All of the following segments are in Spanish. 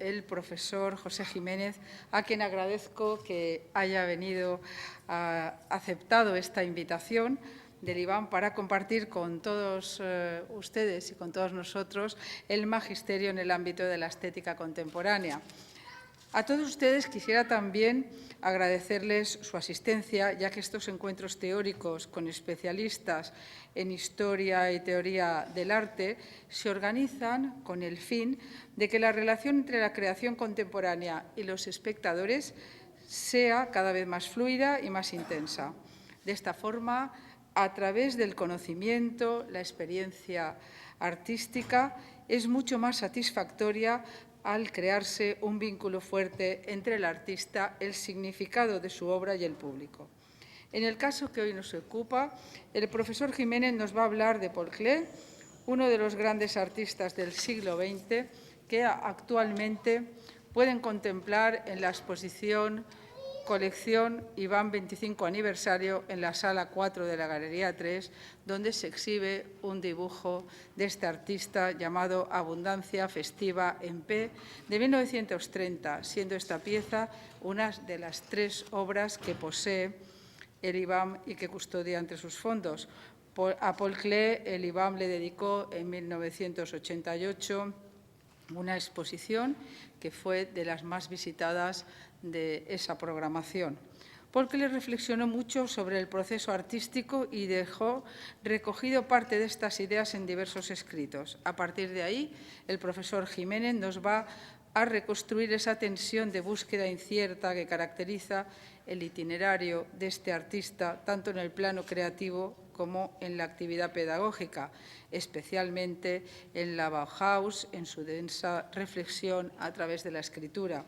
el profesor José Jiménez, a quien agradezco que haya aceptado esta invitación del IBAM para compartir con todos ustedes y con todos nosotros el magisterio en el ámbito de la estética contemporánea. A todos ustedes quisiera también agradecerles su asistencia, ya que estos encuentros teóricos con especialistas en historia y teoría del arte se organizan con el fin de que la relación entre la creación contemporánea y los espectadores sea cada vez más fluida y más intensa. De esta forma, a través del conocimiento, la experiencia artística es mucho más satisfactoria al crearse un vínculo fuerte entre el artista, el significado de su obra y el público. En el caso que hoy nos ocupa, el profesor Jiménez nos va a hablar de Paul Klee, uno de los grandes artistas del siglo XX que actualmente pueden contemplar en la exposición Colección IBAM 25 aniversario en la Sala 4 de la Galería 3, donde se exhibe un dibujo de este artista llamado Abundancia Festiva en P, de 1930, siendo esta pieza una de las 3 obras que posee el IBAM y que custodia entre sus fondos. A Paul Klee el IBAM le dedicó en 1988 una exposición que fue de las más visitadas de esa programación, porque le reflexionó mucho sobre el proceso artístico y dejó recogido parte de estas ideas en diversos escritos. A partir de ahí, el profesor Jiménez nos va a reconstruir esa tensión de búsqueda incierta que caracteriza el itinerario de este artista, tanto en el plano creativo como en la actividad pedagógica, especialmente en la Bauhaus, en su densa reflexión a través de la escritura.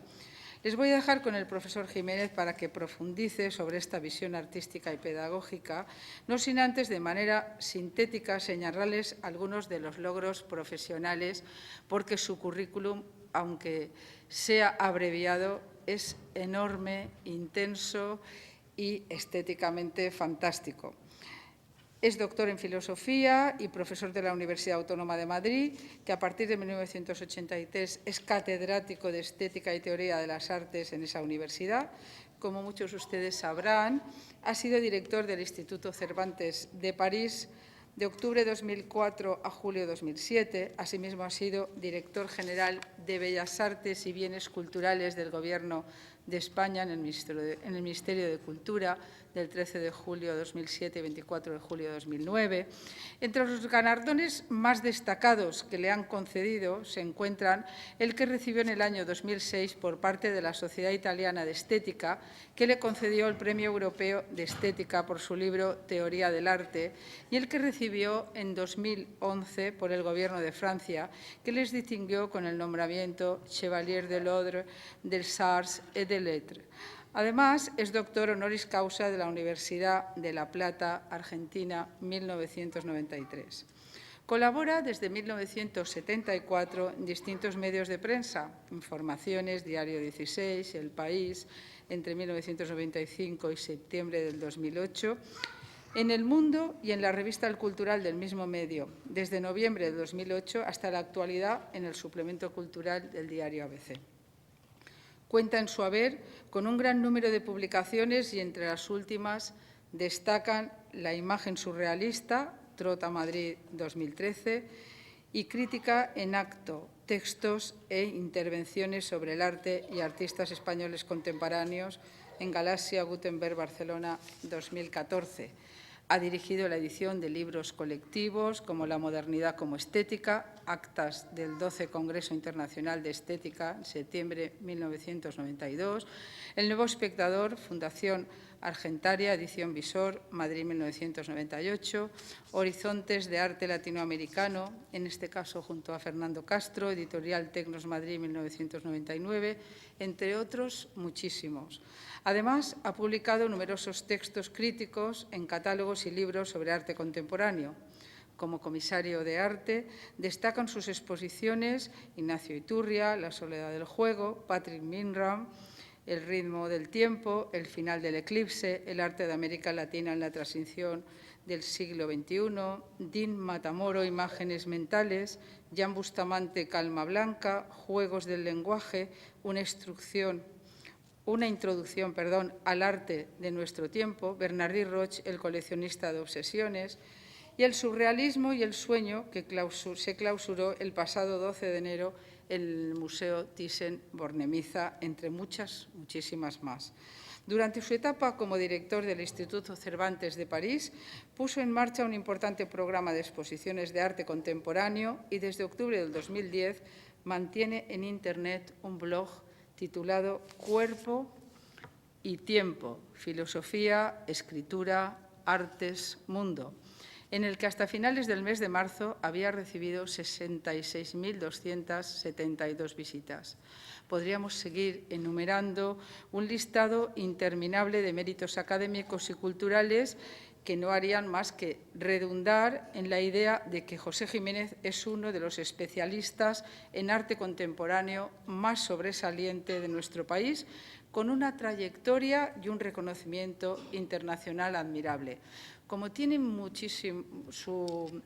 Les voy a dejar con el profesor Jiménez para que profundice sobre esta visión artística y pedagógica, no sin antes, de manera sintética, señalarles algunos de los logros profesionales, porque su currículum, aunque sea abreviado, es enorme, intenso y estéticamente fantástico. Es doctor en Filosofía y profesor de la Universidad Autónoma de Madrid, que a partir de 1983 es catedrático de Estética y Teoría de las Artes en esa universidad. Como muchos de ustedes sabrán, ha sido director del Instituto Cervantes de París de octubre de 2004 a julio de 2007. Asimismo, ha sido director general de Bellas Artes y Bienes Culturales del Gobierno de España en el Ministerio de Cultura del 13 de julio de 2007 y 24 de julio de 2009. Entre los galardones más destacados que le han concedido se encuentran el que recibió en el año 2006 por parte de la Sociedad Italiana de Estética, que le concedió el Premio Europeo de Estética por su libro Teoría del Arte, y el que recibió en 2011 por el Gobierno de Francia, que les distinguió con el nombramiento Chevalier de l'Ordre des Arts et des Lettres. Además, es doctor honoris causa de la Universidad de La Plata, Argentina, 1993. Colabora desde 1974 en distintos medios de prensa, Informaciones, Diario 16, El País, entre 1995 y septiembre del 2008, en El Mundo y en la revista El Cultural del mismo medio, desde noviembre de 2008 hasta la actualidad en el suplemento cultural del diario ABC. Cuenta en su haber con un gran número de publicaciones y entre las últimas destacan La imagen surrealista, Trota Madrid 2013, y Crítica en acto, textos e intervenciones sobre el arte y artistas españoles contemporáneos en Galaxia Gutenberg Barcelona 2014. Ha dirigido la edición de libros colectivos como La modernidad como estética, actas del 12 Congreso Internacional de Estética, en septiembre de 1992, El Nuevo Espectador, Fundación Argentaria, edición Visor, Madrid 1998, Horizontes de Arte Latinoamericano, en este caso junto a Fernando Castro, editorial Tecnos Madrid 1999, entre otros muchísimos. Además, ha publicado numerosos textos críticos en catálogos y libros sobre arte contemporáneo. Como comisario de arte, destacan sus exposiciones Ignacio Iturria, La soledad del juego, Patrick Minram, El ritmo del tiempo, El final del eclipse, El arte de América Latina en la transición del siglo XXI, Dean Matamoro, Imágenes mentales, Jan Bustamante, Calma blanca, Juegos del lenguaje, una introducción al arte de nuestro tiempo, Bernardí Roig, El coleccionista de obsesiones, y el surrealismo y el sueño, que se clausuró el pasado 12 de enero en el Museo Thyssen-Bornemisza, entre muchísimas más. Durante su etapa como director del Instituto Cervantes de París, puso en marcha un importante programa de exposiciones de arte contemporáneo y desde octubre del 2010 mantiene en Internet un blog titulado Cuerpo y Tiempo, Filosofía, Escritura, Artes, Mundo, en el que hasta finales del mes de marzo había recibido 66.272 visitas. Podríamos seguir enumerando un listado interminable de méritos académicos y culturales que no harían más que redundar en la idea de que José Jiménez es uno de los especialistas en arte contemporáneo más sobresaliente de nuestro país, con una trayectoria y un reconocimiento internacional admirable. Como tiene muchísimo, su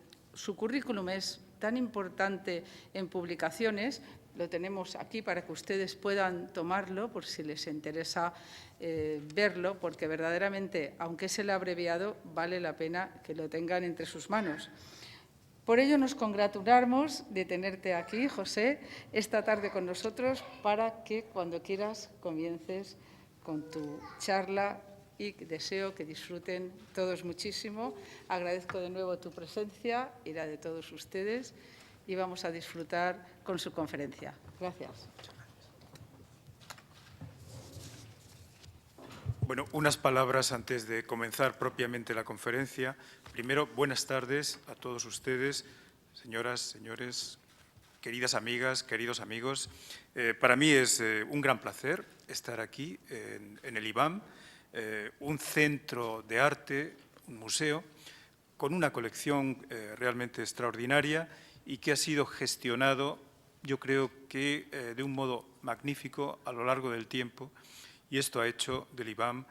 currículum es tan importante en publicaciones, lo tenemos aquí para que ustedes puedan tomarlo por si les interesa verlo, porque verdaderamente, aunque es el abreviado, vale la pena que lo tengan entre sus manos. Por ello nos congratulamos de tenerte aquí, José, esta tarde con nosotros para que cuando quieras comiences con tu charla y deseo que disfruten todos muchísimo. Agradezco de nuevo tu presencia y la de todos ustedes y vamos a disfrutar con su conferencia. Gracias. Bueno, unas palabras antes de comenzar propiamente la conferencia. Primero, buenas tardes a todos ustedes, señoras, señores, queridas amigas, queridos amigos. Para mí es un gran placer estar aquí en el IBAM, un centro de arte, un museo, con una colección realmente extraordinaria y que ha sido gestionado, yo creo que de un modo magnífico a lo largo del tiempo, y esto ha hecho del IBAM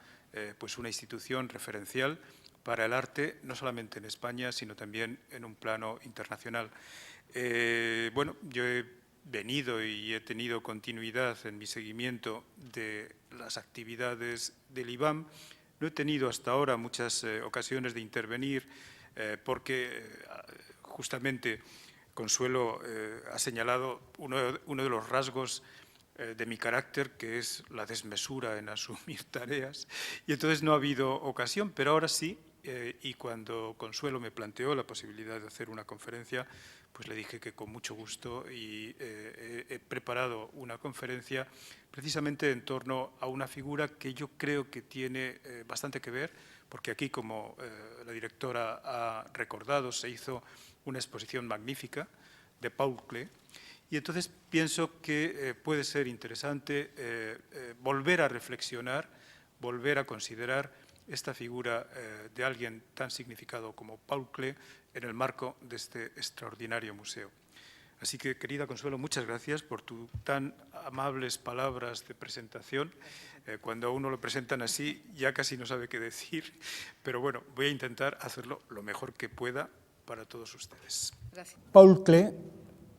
pues una institución referencial para el arte, no solamente en España, sino también en un plano internacional. Bueno, yo he venido y he tenido continuidad en mi seguimiento de las actividades del IBAM. No he tenido hasta ahora muchas ocasiones de intervenir porque justamente Consuelo ha señalado uno de los rasgos de mi carácter, que es la desmesura en asumir tareas, y entonces no ha habido ocasión, pero ahora sí, y cuando Consuelo me planteó la posibilidad de hacer una conferencia, pues le dije que con mucho gusto y he preparado una conferencia precisamente en torno a una figura que yo creo que tiene bastante que ver, porque aquí, como la directora ha recordado, se hizo una exposición magnífica de Paul Klee, y entonces pienso que puede ser interesante volver a reflexionar, volver a considerar esta figura de alguien tan significado como Paul Klee en el marco de este extraordinario museo. Así que, querida Consuelo, muchas gracias por tus tan amables palabras de presentación. Cuando a uno lo presentan así, ya casi no sabe qué decir, pero bueno, voy a intentar hacerlo lo mejor que pueda para todos ustedes. Gracias. Paul Klee,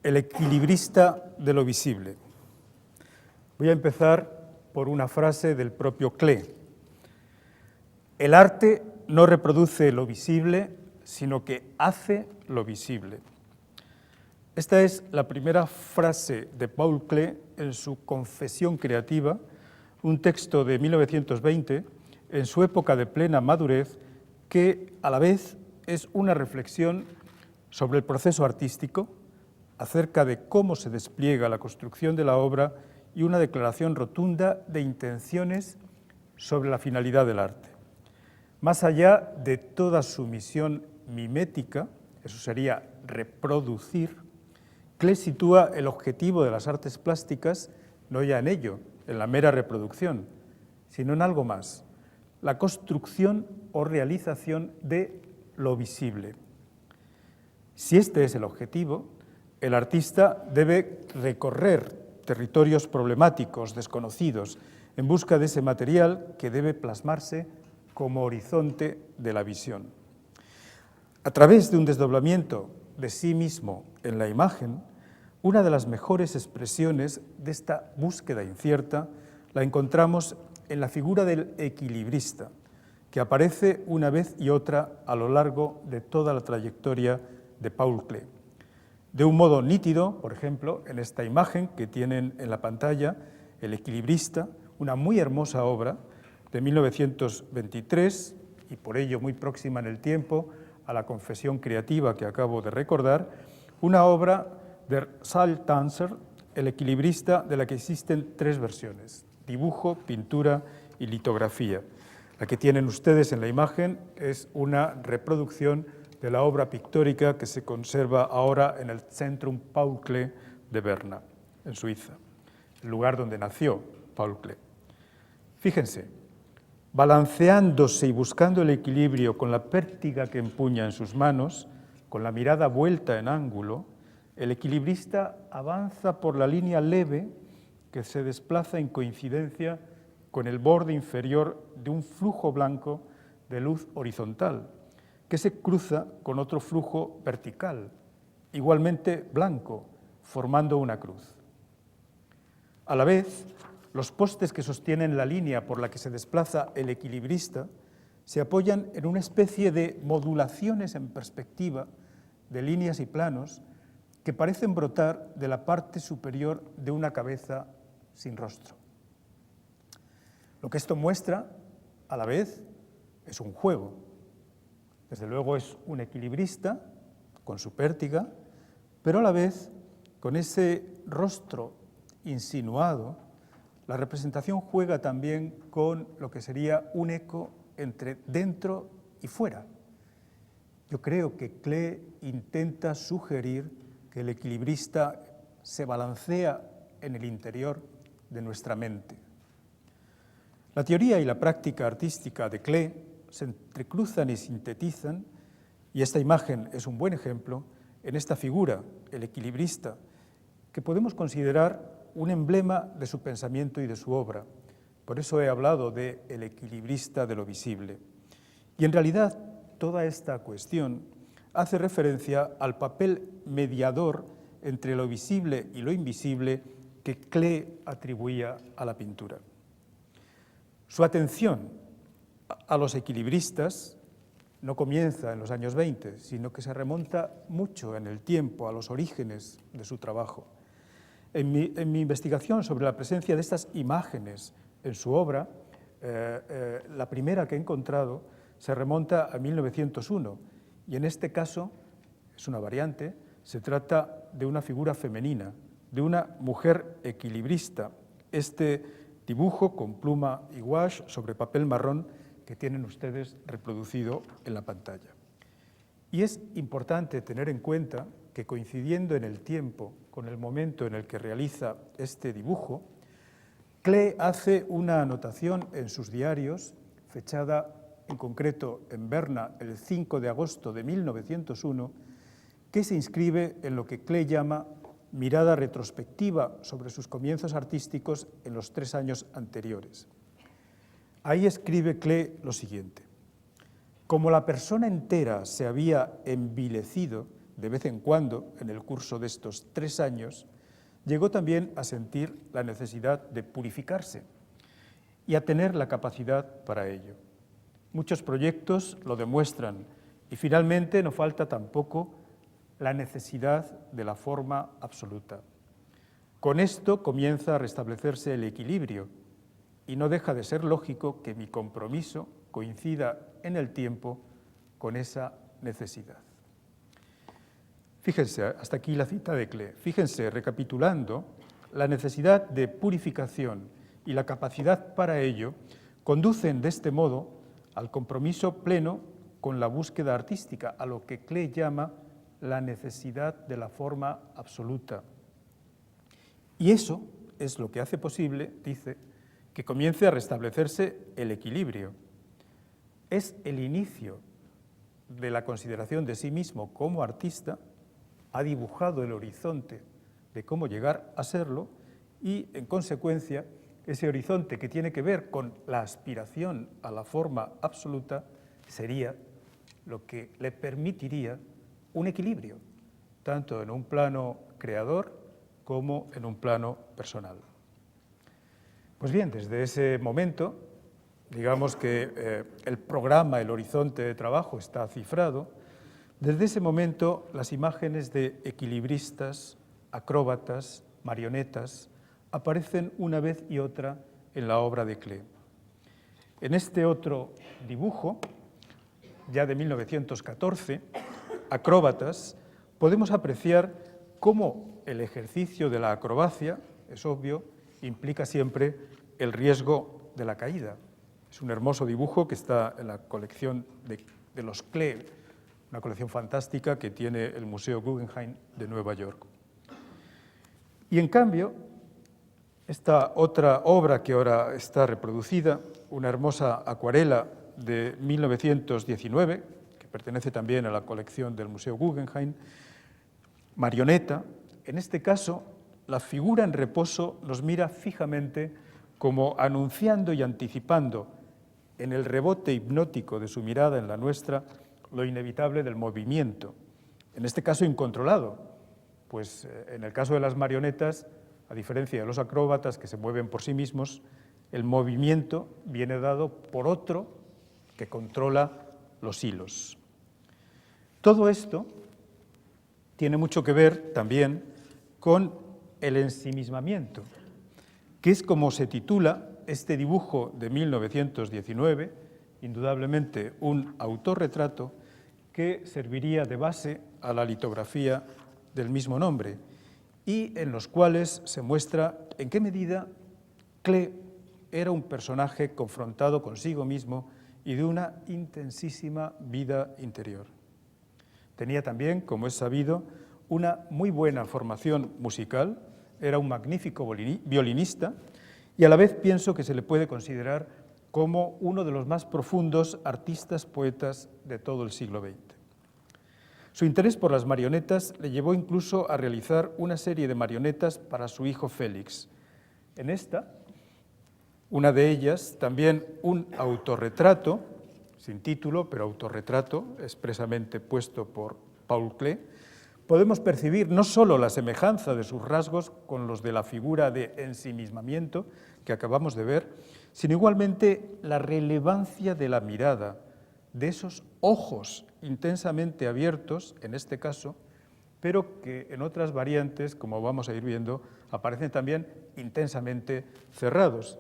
el equilibrista de lo visible. Voy a empezar por una frase del propio Klee. El arte no reproduce lo visible, sino que hace lo visible. Esta es la primera frase de Paul Klee en su Confesión creativa, un texto de 1920, en su época de plena madurez, que a la vez es una reflexión sobre el proceso artístico, acerca de cómo se despliega la construcción de la obra y una declaración rotunda de intenciones sobre la finalidad del arte. Más allá de toda su misión mimética, eso sería reproducir, Klee sitúa el objetivo de las artes plásticas no ya en ello, en la mera reproducción, sino en algo más, la construcción o realización de lo visible. Si este es el objetivo, el artista debe recorrer territorios problemáticos, desconocidos, en busca de ese material que debe plasmarse como horizonte de la visión. A través de un desdoblamiento de sí mismo en la imagen, una de las mejores expresiones de esta búsqueda incierta la encontramos en la figura del equilibrista, que aparece una vez y otra a lo largo de toda la trayectoria de Paul Klee. De un modo nítido, por ejemplo, en esta imagen que tienen en la pantalla, El equilibrista, una muy hermosa obra de 1923 y por ello muy próxima en el tiempo a la confesión creativa que acabo de recordar, una obra de Saul Tanzer, El equilibrista, de la que existen 3 versiones: dibujo, pintura y litografía. La que tienen ustedes en la imagen es una reproducción de la obra pictórica que se conserva ahora en el Zentrum Paul Klee de Berna, en Suiza, el lugar donde nació Paul Klee. Fíjense, balanceándose y buscando el equilibrio con la pértiga que empuña en sus manos, con la mirada vuelta en ángulo, el equilibrista avanza por la línea leve que se desplaza en coincidencia con el borde inferior de un flujo blanco de luz horizontal, que se cruza con otro flujo vertical, igualmente blanco, formando una cruz. A la vez, los postes que sostienen la línea por la que se desplaza el equilibrista se apoyan en una especie de modulaciones en perspectiva de líneas y planos que parecen brotar de la parte superior de una cabeza sin rostro. Lo que esto muestra, a la vez, es un juego. Desde luego es un equilibrista con su pértiga, pero a la vez, con ese rostro insinuado, la representación juega también con lo que sería un eco entre dentro y fuera. Yo creo que Klee intenta sugerir que el equilibrista se balancea en el interior de nuestra mente. La teoría y la práctica artística de Klee se entrecruzan y sintetizan, y esta imagen es un buen ejemplo, en esta figura, el equilibrista, que podemos considerar un emblema de su pensamiento y de su obra. Por eso he hablado de el equilibrista de lo visible. Y en realidad, toda esta cuestión hace referencia al papel mediador entre lo visible y lo invisible que Klee atribuía a la pintura. Su atención a los equilibristas no comienza en los años 20, sino que se remonta mucho en el tiempo a los orígenes de su trabajo. En mi investigación sobre la presencia de estas imágenes en su obra, la primera que he encontrado se remonta a 1901, y en este caso, es una variante, se trata de una figura femenina, de una mujer equilibrista. Este dibujo con pluma y gouache sobre papel marrón que tienen ustedes reproducido en la pantalla. Y es importante tener en cuenta que, coincidiendo en el tiempo con el momento en el que realiza este dibujo, Klee hace una anotación en sus diarios, fechada en concreto en Berna el 5 de agosto de 1901, que se inscribe en lo que Klee llama mirada retrospectiva sobre sus comienzos artísticos en los 3 años anteriores. Ahí escribe Klee lo siguiente: como la persona entera se había envilecido de vez en cuando en el curso de estos 3 años, llegó también a sentir la necesidad de purificarse y a tener la capacidad para ello. Muchos proyectos lo demuestran y finalmente no falta tampoco la necesidad de la forma absoluta. Con esto comienza a restablecerse el equilibrio y no deja de ser lógico que mi compromiso coincida en el tiempo con esa necesidad. Fíjense, hasta aquí la cita de Klee. Fíjense, recapitulando, la necesidad de purificación y la capacidad para ello conducen de este modo al compromiso pleno con la búsqueda artística, a lo que Klee llama la necesidad de la forma absoluta. Y eso es lo que hace posible, dice, que comience a restablecerse el equilibrio. Es el inicio de la consideración de sí mismo como artista, ha dibujado el horizonte de cómo llegar a serlo y, en consecuencia, ese horizonte que tiene que ver con la aspiración a la forma absoluta sería lo que le permitiría un equilibrio, tanto en un plano creador como en un plano personal. Pues bien, desde ese momento, digamos que el programa, el horizonte de trabajo está cifrado. Desde ese momento, las imágenes de equilibristas, acróbatas, marionetas, aparecen una vez y otra en la obra de Klee. En este otro dibujo, ya de 1914, Acróbatas, podemos apreciar cómo el ejercicio de la acrobacia, es obvio, implica siempre el riesgo de la caída. Es un hermoso dibujo que está en la colección de los Klee, una colección fantástica que tiene el Museo Guggenheim de Nueva York. Y en cambio, esta otra obra que ahora está reproducida, una hermosa acuarela de 1919, que pertenece también a la colección del Museo Guggenheim, Marioneta, en este caso, la figura en reposo nos mira fijamente como anunciando y anticipando en el rebote hipnótico de su mirada en la nuestra lo inevitable del movimiento, en este caso incontrolado, pues en el caso de las marionetas, a diferencia de los acróbatas que se mueven por sí mismos, el movimiento viene dado por otro que controla los hilos. Todo esto tiene mucho que ver también con el ensimismamiento, que es como se titula este dibujo de 1919, indudablemente un autorretrato que serviría de base a la litografía del mismo nombre y en los cuales se muestra en qué medida Klee era un personaje confrontado consigo mismo y de una intensísima vida interior. Tenía también, como es sabido, una muy buena formación musical, era un magnífico violinista y a la vez pienso que se le puede considerar como uno de los más profundos artistas poetas de todo el siglo XX. Su interés por las marionetas le llevó incluso a realizar una serie de marionetas para su hijo Félix. En esta, una de ellas, también un autorretrato, sin título, pero autorretrato, expresamente puesto por Paul Klee, podemos percibir no solo la semejanza de sus rasgos con los de la figura de ensimismamiento que acabamos de ver, sino igualmente la relevancia de la mirada, de esos ojos intensamente abiertos, en este caso, pero que en otras variantes, como vamos a ir viendo, aparecen también intensamente cerrados.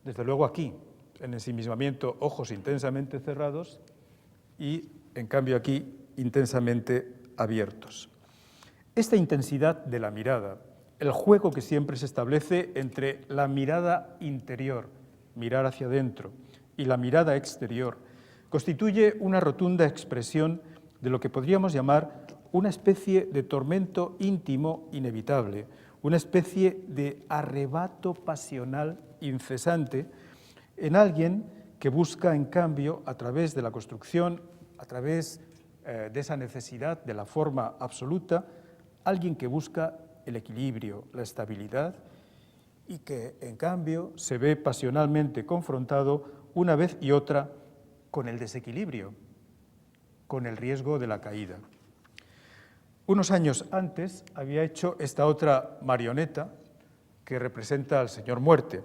Desde luego aquí, en ensimismamiento, ojos intensamente cerrados y, en cambio, aquí, intensamente abiertos. Esta intensidad de la mirada, el juego que siempre se establece entre la mirada interior, mirar hacia adentro, y la mirada exterior, constituye una rotunda expresión de lo que podríamos llamar una especie de tormento íntimo inevitable, una especie de arrebato pasional incesante en alguien que busca, en cambio, a través de la construcción, a través de esa necesidad de la forma absoluta, alguien que busca el equilibrio, la estabilidad y que, en cambio, se ve pasionalmente confrontado una vez y otra con el desequilibrio, con el riesgo de la caída. Unos años antes había hecho esta otra marioneta que representa al Señor Muerte.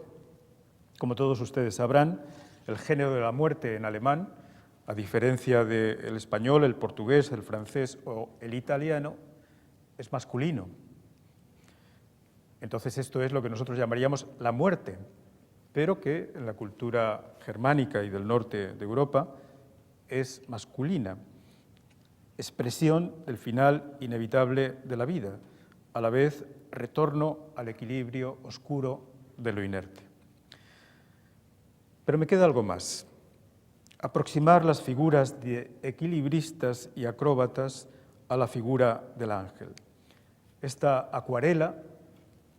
Como todos ustedes sabrán, el género de la muerte en alemán, a diferencia del español, el portugués, el francés o el italiano, es masculino. Entonces esto es lo que nosotros llamaríamos la muerte, pero que en la cultura germánica y del norte de Europa es masculina, expresión del final inevitable de la vida, a la vez retorno al equilibrio oscuro de lo inerte. Pero me queda algo más. Aproximar las figuras de equilibristas y acróbatas a la figura del ángel. Esta acuarela,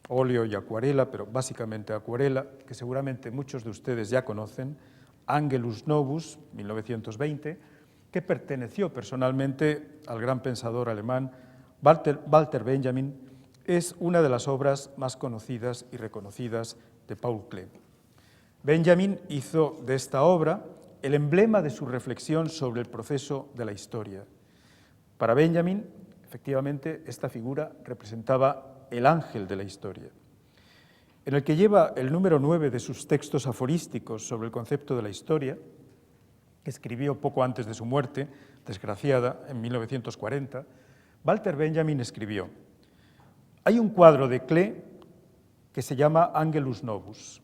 óleo y acuarela, pero básicamente acuarela, que seguramente muchos de ustedes ya conocen, Angelus Novus, 1920, que perteneció personalmente al gran pensador alemán Walter Benjamin, es una de las obras más conocidas y reconocidas de Paul Klee. Benjamin hizo de esta obra el emblema de su reflexión sobre el proceso de la historia. Para Benjamin, efectivamente, esta figura representaba el ángel de la historia, en el que lleva el número 9 de sus textos aforísticos sobre el concepto de la historia, que escribió poco antes de su muerte, desgraciada, en 1940, Walter Benjamin escribió: «Hay un cuadro de Klee que se llama Angelus Novus.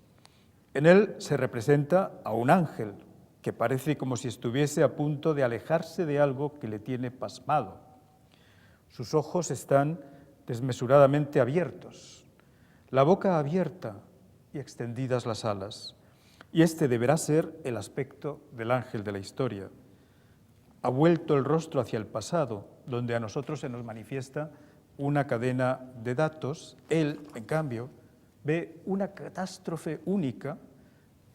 En él se representa a un ángel que parece como si estuviese a punto de alejarse de algo que le tiene pasmado. Sus ojos están desmesuradamente abiertos, la boca abierta y extendidas las alas. Y este deberá ser el aspecto del ángel de la historia. Ha vuelto el rostro hacia el pasado, donde a nosotros se nos manifiesta una cadena de datos. Él, en cambio, ve una catástrofe única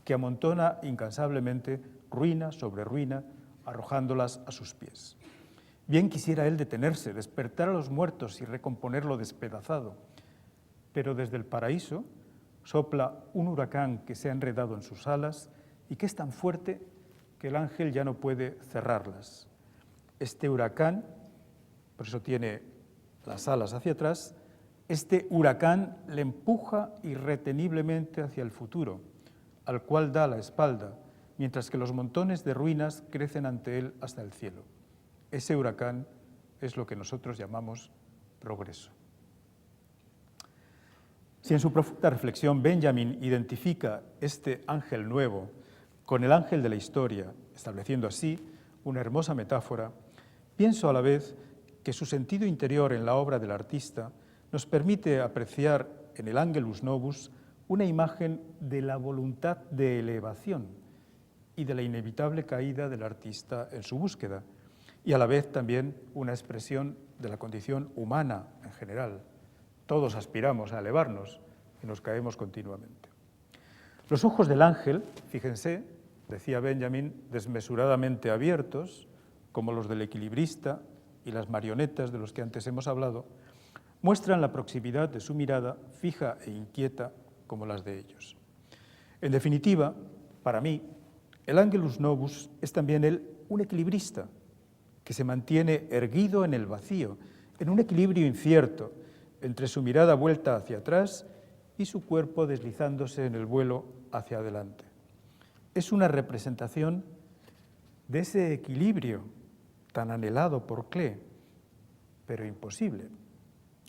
que amontona incansablemente ruina sobre ruina, arrojándolas a sus pies. Bien quisiera él detenerse, despertar a los muertos y recomponer lo despedazado, pero desde el paraíso sopla un huracán que se ha enredado en sus alas y que es tan fuerte que el ángel ya no puede cerrarlas. Este huracán, por eso tiene las alas hacia atrás, este huracán le empuja irreteniblemente hacia el futuro, al cual da la espalda, mientras que los montones de ruinas crecen ante él hasta el cielo. Ese huracán es lo que nosotros llamamos progreso». Si en su profunda reflexión Benjamin identifica este ángel nuevo con el ángel de la historia, estableciendo así una hermosa metáfora, pienso a la vez que su sentido interior en la obra del artista nos permite apreciar en el Angelus Novus una imagen de la voluntad de elevación y de la inevitable caída del artista en su búsqueda, y a la vez también una expresión de la condición humana en general. Todos aspiramos a elevarnos y nos caemos continuamente. Los ojos del ángel, fíjense, decía Benjamin, desmesuradamente abiertos, como los del equilibrista y las marionetas de los que antes hemos hablado, muestran la proximidad de su mirada fija e inquieta como las de ellos. En definitiva, para mí, el Angelus Novus es también un equilibrista que se mantiene erguido en el vacío, en un equilibrio incierto entre su mirada vuelta hacia atrás y su cuerpo deslizándose en el vuelo hacia adelante. Es una representación de ese equilibrio tan anhelado por Klee, pero imposible.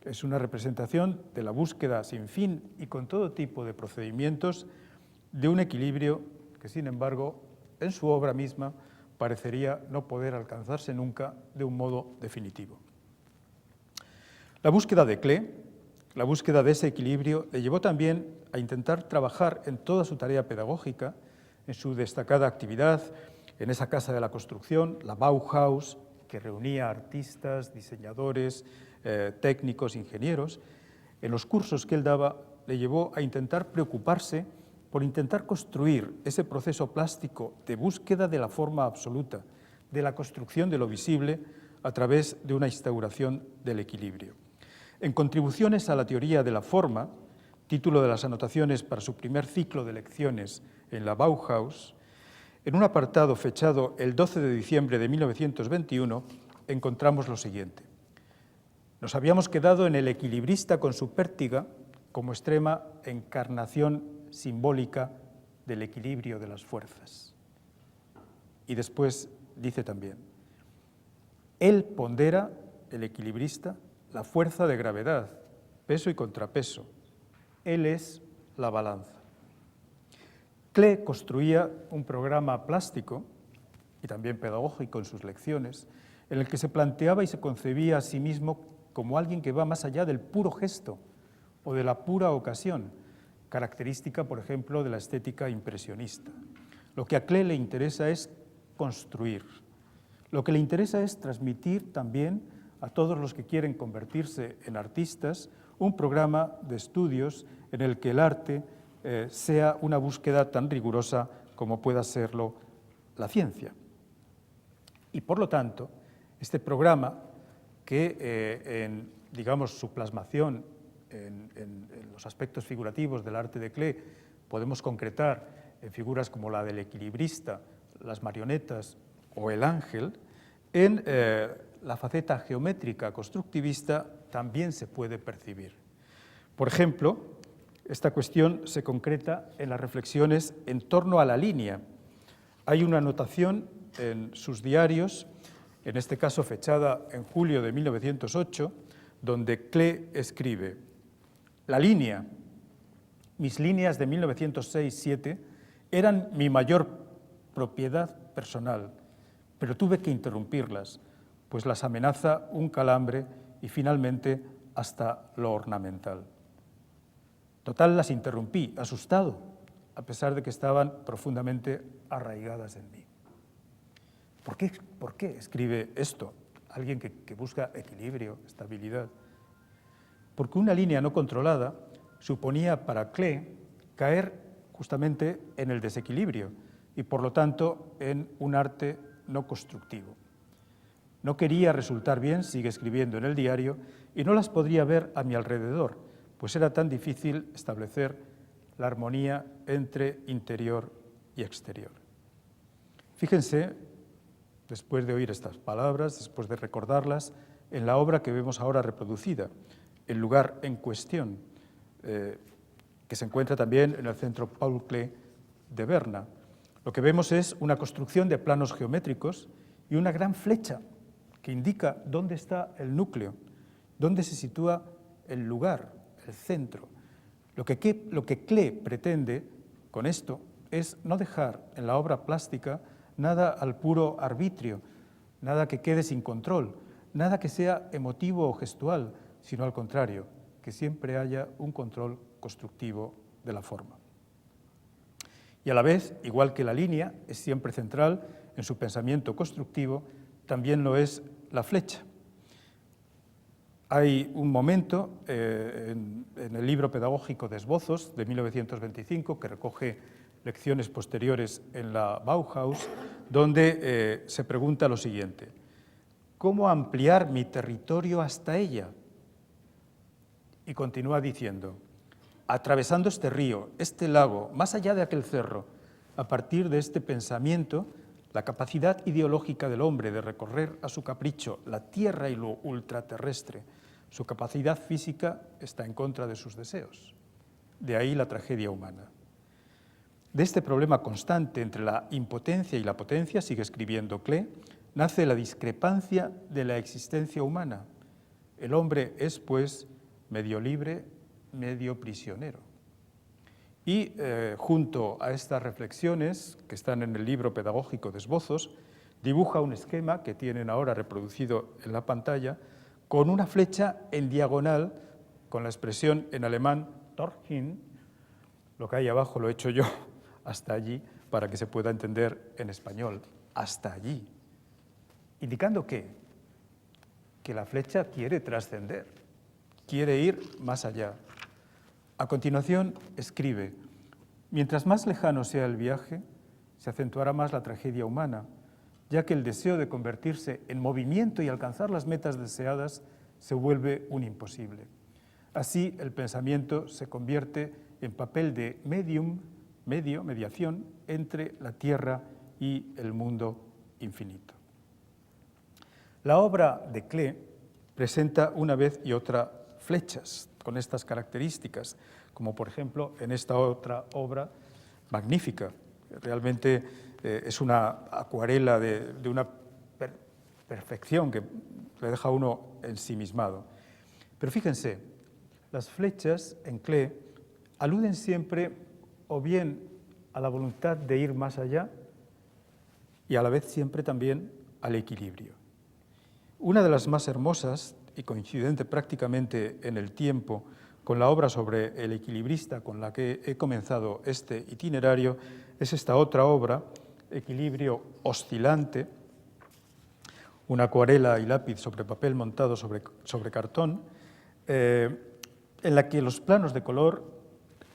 Es una representación de la búsqueda sin fin y con todo tipo de procedimientos de un equilibrio que, sin embargo, en su obra misma parecería no poder alcanzarse nunca de un modo definitivo. La búsqueda de Klee, la búsqueda de ese equilibrio, le llevó también a intentar trabajar en toda su tarea pedagógica, en su destacada actividad en esa casa de la construcción, la Bauhaus, que reunía artistas, diseñadores, técnicos, ingenieros. En los cursos que él daba, le llevó a intentar preocuparse por intentar construir ese proceso plástico de búsqueda de la forma absoluta, de la construcción de lo visible a través de una instauración del equilibrio. En Contribuciones a la teoría de la forma, título de las anotaciones para su primer ciclo de lecciones en la Bauhaus, en un apartado fechado el 12 de diciembre de 1921, encontramos lo siguiente. Nos habíamos quedado en el equilibrista con su pértiga como extrema encarnación simbólica del equilibrio de las fuerzas. Y después dice también, él pondera, el equilibrista, la fuerza de gravedad, peso y contrapeso. Él es la balanza. Klee construía un programa plástico y también pedagógico en sus lecciones, en el que se planteaba y se concebía a sí mismo como alguien que va más allá del puro gesto o de la pura ocasión, característica, por ejemplo, de la estética impresionista. Lo que a Klee le interesa es construir. Lo que le interesa es transmitir también a todos los que quieren convertirse en artistas un programa de estudios en el que el arte sea una búsqueda tan rigurosa como pueda serlo la ciencia. Y por lo tanto, este programa que en, digamos, su plasmación en los aspectos figurativos del arte de Klee podemos concretar en figuras como la del equilibrista las marionetas o el ángel, en la faceta geométrica constructivista también se puede percibir. Por ejemplo, esta cuestión se concreta en las reflexiones en torno a la línea. Hay una anotación en sus diarios, en este caso fechada en julio de 1908, donde Klee escribe: la línea, mis líneas de 1906-07, eran mi mayor propiedad personal, pero tuve que interrumpirlas, pues las amenaza un calambre y finalmente hasta lo ornamental. Total, las interrumpí, asustado, a pesar de que estaban profundamente arraigadas en mí. ¿Por qué escribe esto alguien que busca equilibrio, estabilidad? Porque una línea no controlada suponía para Klee caer justamente en el desequilibrio y, por lo tanto, en un arte no constructivo. No quería resultar bien, sigue escribiendo en el diario, y no las podría ver a mi alrededor, pues era tan difícil establecer la armonía entre interior y exterior. Fíjense, después de oír estas palabras, después de recordarlas, en la obra que vemos ahora reproducida, El lugar en cuestión, que se encuentra también en el Centro Paul Klee de Berna. Lo que vemos es una construcción de planos geométricos y una gran flecha que indica dónde está el núcleo, dónde se sitúa el lugar, el centro. Lo que Klee pretende con esto es no dejar en la obra plástica nada al puro arbitrio, nada que quede sin control, nada que sea emotivo o gestual, sino al contrario, que siempre haya un control constructivo de la forma. Y a la vez, igual que la línea es siempre central en su pensamiento constructivo, también lo es la flecha. Hay un momento en el libro pedagógico de esbozos de 1925 que recoge lecciones posteriores en la Bauhaus, donde se pregunta lo siguiente: ¿cómo ampliar mi territorio hasta ella? Y continúa diciendo: atravesando este río, este lago, más allá de aquel cerro, a partir de este pensamiento, la capacidad ideológica del hombre de recorrer a su capricho la tierra y lo ultraterrestre, su capacidad física está en contra de sus deseos. De ahí la tragedia humana. De este problema constante entre la impotencia y la potencia, sigue escribiendo Klee, nace la discrepancia de la existencia humana. El hombre es, pues, medio libre, medio prisionero. Y junto a estas reflexiones, que están en el libro pedagógico de esbozos, dibuja un esquema que tienen ahora reproducido en la pantalla, con una flecha en diagonal, con la expresión en alemán dorthin, lo que hay abajo lo he hecho yo, hasta allí, para que se pueda entender en español, hasta allí. Indicando que la flecha quiere trascender, quiere ir más allá. A continuación, escribe: mientras más lejano sea el viaje, se acentuará más la tragedia humana, ya que el deseo de convertirse en movimiento y alcanzar las metas deseadas se vuelve un imposible. Así, el pensamiento se convierte en papel de mediación entre la tierra y el mundo infinito. La obra de Klee presenta una vez y otra flechas con estas características, como por ejemplo en esta otra obra magnífica. Realmente es una acuarela de una perfección que le deja a uno ensimismado. Pero fíjense, las flechas en Klee aluden siempre o bien a la voluntad de ir más allá y a la vez siempre también al equilibrio. Una de las más hermosas y coincidente prácticamente en el tiempo con la obra sobre el equilibrista con la que he comenzado este itinerario es esta otra obra, Equilibrio oscilante, una acuarela y lápiz sobre papel montado sobre cartón, en la que los planos de color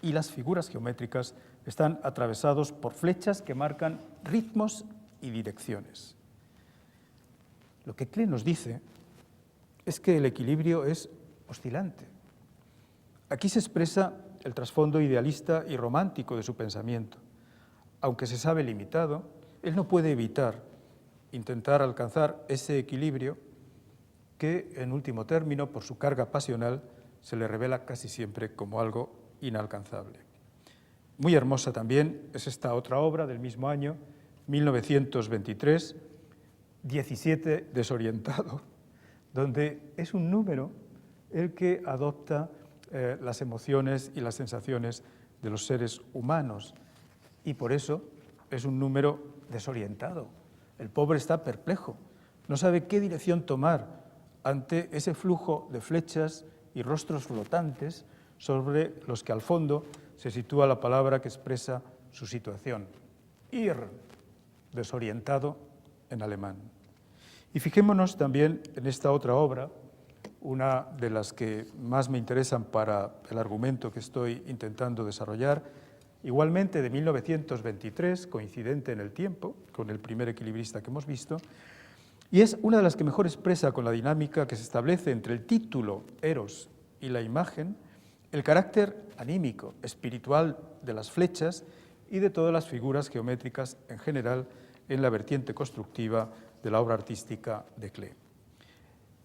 y las figuras geométricas están atravesados por flechas que marcan ritmos y direcciones. Lo que Klee nos dice es que el equilibrio es oscilante. Aquí se expresa el trasfondo idealista y romántico de su pensamiento. Aunque se sabe limitado, él no puede evitar intentar alcanzar ese equilibrio que, en último término, por su carga pasional, se le revela casi siempre como algo inalcanzable. Muy hermosa también es esta otra obra del mismo año, 1923, 17 desorientado, donde es un número el que adopta las emociones y las sensaciones de los seres humanos, y por eso es un número desorientado. El pobre está perplejo, no sabe qué dirección tomar ante ese flujo de flechas y rostros flotantes sobre los que al fondo se sitúa la palabra que expresa su situación, irr, desorientado en alemán. Y fijémonos también en esta otra obra, una de las que más me interesan para el argumento que estoy intentando desarrollar, igualmente de 1923, coincidente en el tiempo con el primer equilibrista que hemos visto, y es una de las que mejor expresa con la dinámica que se establece entre el título, Eros, y la imagen, el carácter anímico, espiritual de las flechas y de todas las figuras geométricas en general en la vertiente constructiva de la obra artística de Klee.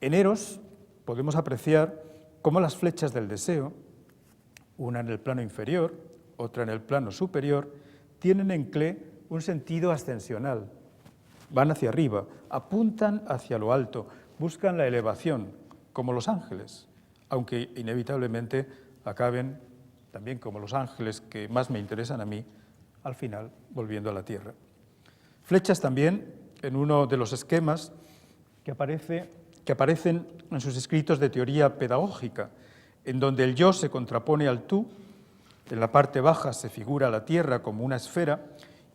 En Eros podemos apreciar cómo las flechas del deseo, una en el plano inferior, otra en el plano superior, tienen en Klee un sentido ascensional. Van hacia arriba, apuntan hacia lo alto, buscan la elevación, como los ángeles, aunque inevitablemente acaben, también como los ángeles que más me interesan a mí, al final volviendo a la tierra. Flechas también en uno de los esquemas que aparecen en sus escritos de teoría pedagógica, en donde el yo se contrapone al tú, en la parte baja se figura la tierra como una esfera,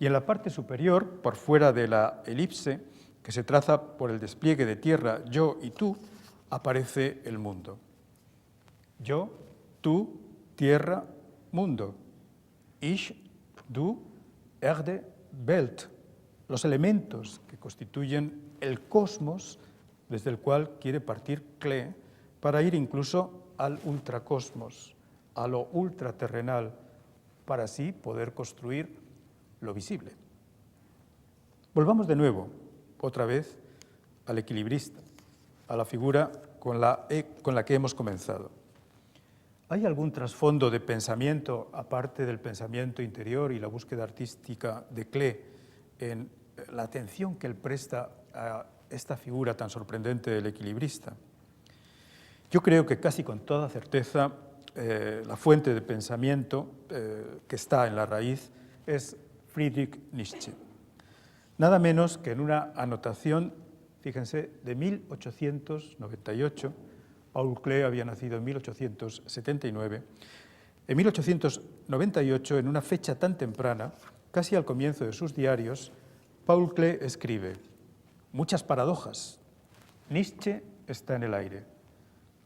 y en la parte superior, por fuera de la elipse, que se traza por el despliegue de tierra, yo y tú, aparece el mundo. Yo, tú, tierra, mundo. Ich, du, Erde, Welt. Los elementos que constituyen el cosmos desde el cual quiere partir Klee para ir incluso al ultracosmos, a lo ultraterrenal, para así poder construir lo visible. Volvamos de nuevo, otra vez, al equilibrista, a la figura con la que hemos comenzado. ¿Hay algún trasfondo de pensamiento, aparte del pensamiento interior y la búsqueda artística de Klee, en la atención que él presta a esta figura tan sorprendente del equilibrista? Yo creo que casi con toda certeza la fuente de pensamiento que está en la raíz es Friedrich Nietzsche. Nada menos que en una anotación, fíjense, de 1898, Paul Klee había nacido en 1879, en 1898, en una fecha tan temprana, casi al comienzo de sus diarios, Paul Klee escribe: muchas paradojas. Nietzsche está en el aire.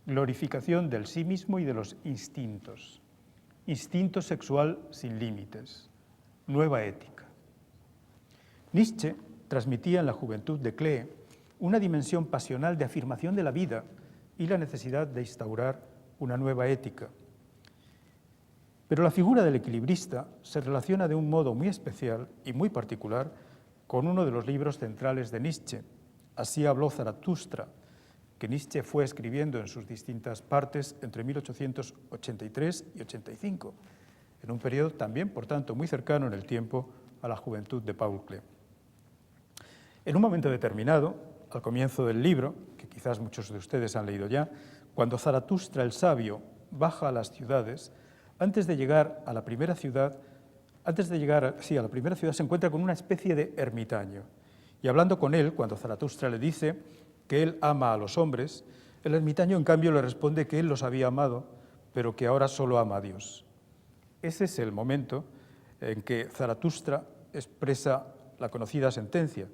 Glorificación del sí mismo y de los instintos. Instinto sexual sin límites. Nueva ética. Nietzsche transmitía en la juventud de Klee una dimensión pasional de afirmación de la vida y la necesidad de instaurar una nueva ética. Pero la figura del equilibrista se relaciona de un modo muy especial y muy particular con uno de los libros centrales de Nietzsche, Así habló Zaratustra, que Nietzsche fue escribiendo en sus distintas partes entre 1883 y 85, en un periodo también, por tanto, muy cercano en el tiempo a la juventud de Paul Klee. En un momento determinado, al comienzo del libro, que quizás muchos de ustedes han leído ya, cuando Zaratustra el sabio baja a las ciudades, antes de llegar a la primera ciudad, se encuentra con una especie de ermitaño. Y hablando con él, cuando Zaratustra le dice que él ama a los hombres, el ermitaño, en cambio, le responde que él los había amado, pero que ahora solo ama a Dios. Ese es el momento en que Zaratustra expresa la conocida sentencia: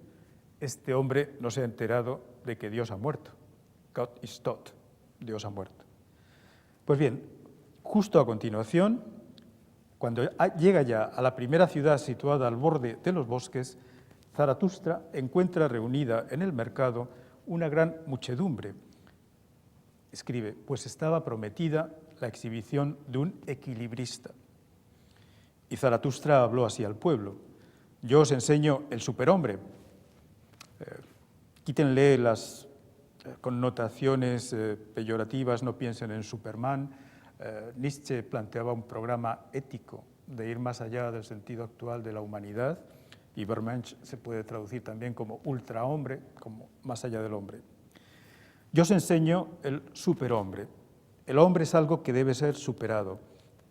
este hombre no se ha enterado de que Dios ha muerto. Gott ist tot, Dios ha muerto. Pues bien, justo a continuación, cuando llega ya a la primera ciudad situada al borde de los bosques, Zaratustra encuentra reunida en el mercado una gran muchedumbre. Escribe: pues estaba prometida la exhibición de un equilibrista. Y Zaratustra habló así al pueblo: Yo os enseño el superhombre. Quítenle las connotaciones peyorativas, no piensen en Superman. Nietzsche planteaba un programa ético de ir más allá del sentido actual de la humanidad, y Übermensch se puede traducir también como ultrahombre, como más allá del hombre. Yo os enseño el superhombre. El hombre es algo que debe ser superado.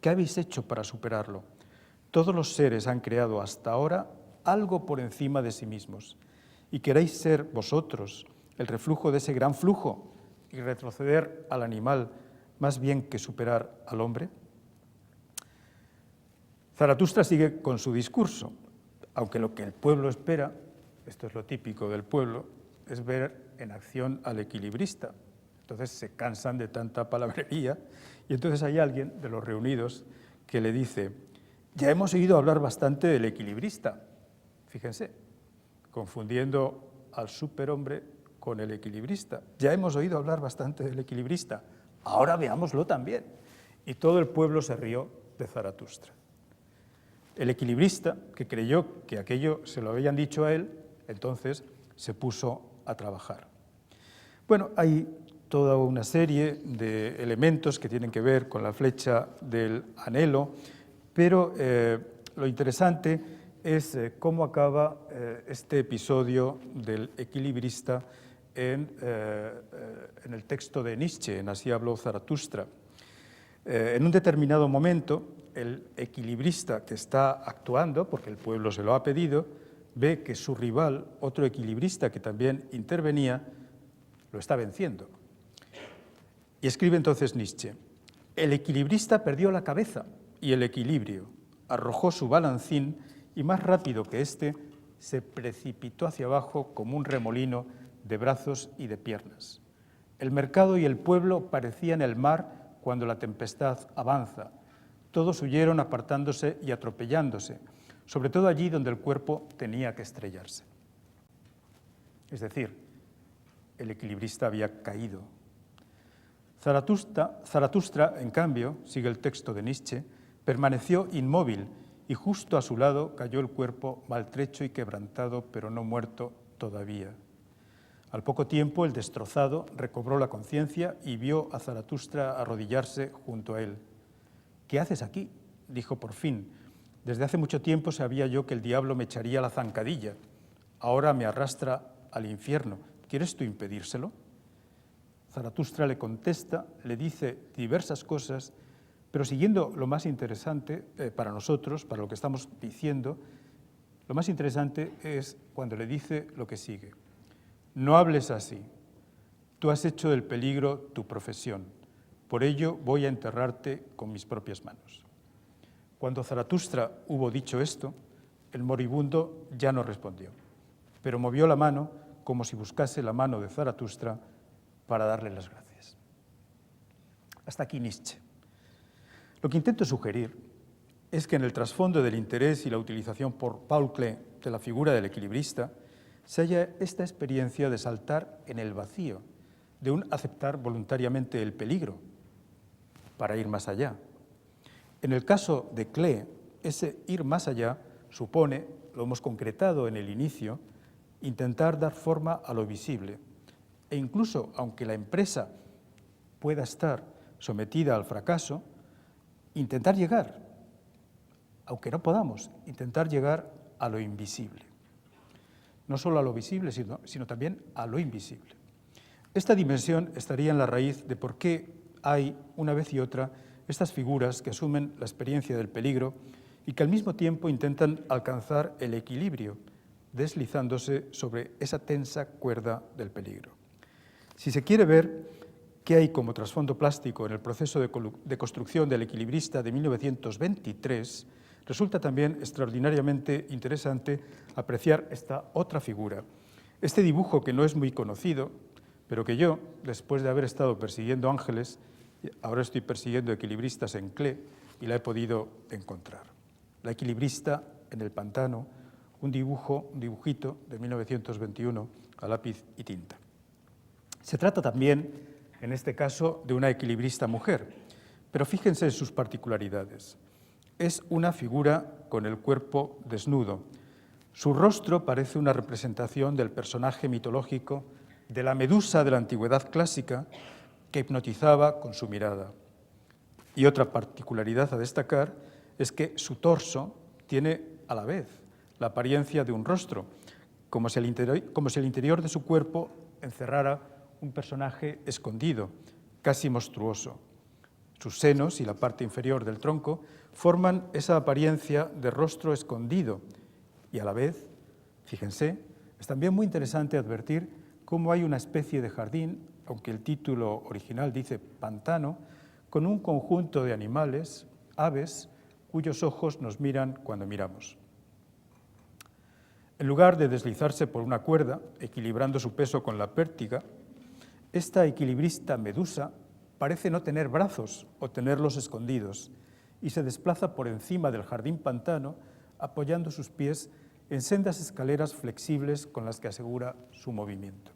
¿Qué habéis hecho para superarlo? Todos los seres han creado hasta ahora algo por encima de sí mismos, y queréis ser vosotros el reflujo de ese gran flujo y retroceder al animal más bien que superar al hombre. Zaratustra sigue con su discurso, aunque lo que el pueblo espera, esto es lo típico del pueblo, es ver en acción al equilibrista. Entonces se cansan de tanta palabrería y entonces hay alguien de los reunidos que le dice: ya hemos oído hablar bastante del equilibrista. Fíjense, confundiendo al superhombre con el equilibrista. Ya hemos oído hablar bastante del equilibrista, ahora veámoslo también. Y todo el pueblo se rió de Zaratustra. El equilibrista, que creyó que aquello se lo habían dicho a él, entonces se puso a trabajar. Bueno, hay toda una serie de elementos que tienen que ver con la flecha del anhelo, pero lo interesante es cómo acaba este episodio del equilibrista en el texto de Nietzsche, en Así habló Zaratustra. En un determinado momento, el equilibrista que está actuando, porque el pueblo se lo ha pedido, ve que su rival, otro equilibrista que también intervenía, lo está venciendo. Y escribe entonces Nietzsche: el equilibrista perdió la cabeza y el equilibrio, arrojó su balancín y más rápido que éste se precipitó hacia abajo como un remolino de brazos y de piernas. El mercado y el pueblo parecían el mar cuando la tempestad avanza. Todos huyeron apartándose y atropellándose, sobre todo allí donde el cuerpo tenía que estrellarse. Es decir, el equilibrista había caído. Zaratustra, en cambio, sigue el texto de Nietzsche, permaneció inmóvil y justo a su lado cayó el cuerpo maltrecho y quebrantado, pero no muerto todavía. Al poco tiempo, el destrozado recobró la conciencia y vio a Zaratustra arrodillarse junto a él. «¿Qué haces aquí?», dijo por fin. «Desde hace mucho tiempo sabía yo que el diablo me echaría la zancadilla. Ahora me arrastra al infierno. ¿Quieres tú impedírselo?». Zaratustra le contesta, le dice diversas cosas, pero siguiendo lo más interesante para nosotros, para lo que estamos diciendo, lo más interesante es cuando le dice lo que sigue. «No hables así. Tú has hecho del peligro tu profesión. Por ello voy a enterrarte con mis propias manos». Cuando Zaratustra hubo dicho esto, el moribundo ya no respondió, pero movió la mano como si buscase la mano de Zaratustra para darle las gracias. Hasta aquí Nietzsche. Lo que intento sugerir es que en el trasfondo del interés y la utilización por Paul Klee de la figura del equilibrista se halla esta experiencia de saltar en el vacío, de un aceptar voluntariamente el peligro para ir más allá. En el caso de Klee, ese ir más allá supone, lo hemos concretado en el inicio, intentar dar forma a lo visible. E incluso, aunque la empresa pueda estar sometida al fracaso, intentar llegar, aunque no podamos, intentar llegar a lo invisible. No solo a lo visible, sino también a lo invisible. Esta dimensión estaría en la raíz de por qué hay, una vez y otra, estas figuras que asumen la experiencia del peligro y que al mismo tiempo intentan alcanzar el equilibrio, deslizándose sobre esa tensa cuerda del peligro. Si se quiere ver qué hay como trasfondo plástico en el proceso de construcción del equilibrista de 1923, resulta también extraordinariamente interesante apreciar esta otra figura. Este dibujo que no es muy conocido, pero que yo, después de haber estado persiguiendo ángeles, ahora estoy persiguiendo equilibristas en Klee y la he podido encontrar. La equilibrista en el pantano, un dibujito de 1921 a lápiz y tinta. Se trata también, en este caso, de una equilibrista mujer, pero fíjense en sus particularidades. Es una figura con el cuerpo desnudo. Su rostro parece una representación del personaje mitológico de la Medusa de la antigüedad clásica que hipnotizaba con su mirada. Y otra particularidad a destacar es que su torso tiene a la vez la apariencia de un rostro, como si el interior de su cuerpo encerrara un personaje escondido, casi monstruoso. Sus senos y la parte inferior del tronco forman esa apariencia de rostro escondido y a la vez, fíjense, es también muy interesante advertir cómo hay una especie de jardín, aunque el título original dice pantano, con un conjunto de animales, aves, cuyos ojos nos miran cuando miramos. En lugar de deslizarse por una cuerda, equilibrando su peso con la pértiga, esta equilibrista medusa parece no tener brazos o tenerlos escondidos y se desplaza por encima del jardín pantano apoyando sus pies en sendas escaleras flexibles con las que asegura su movimiento.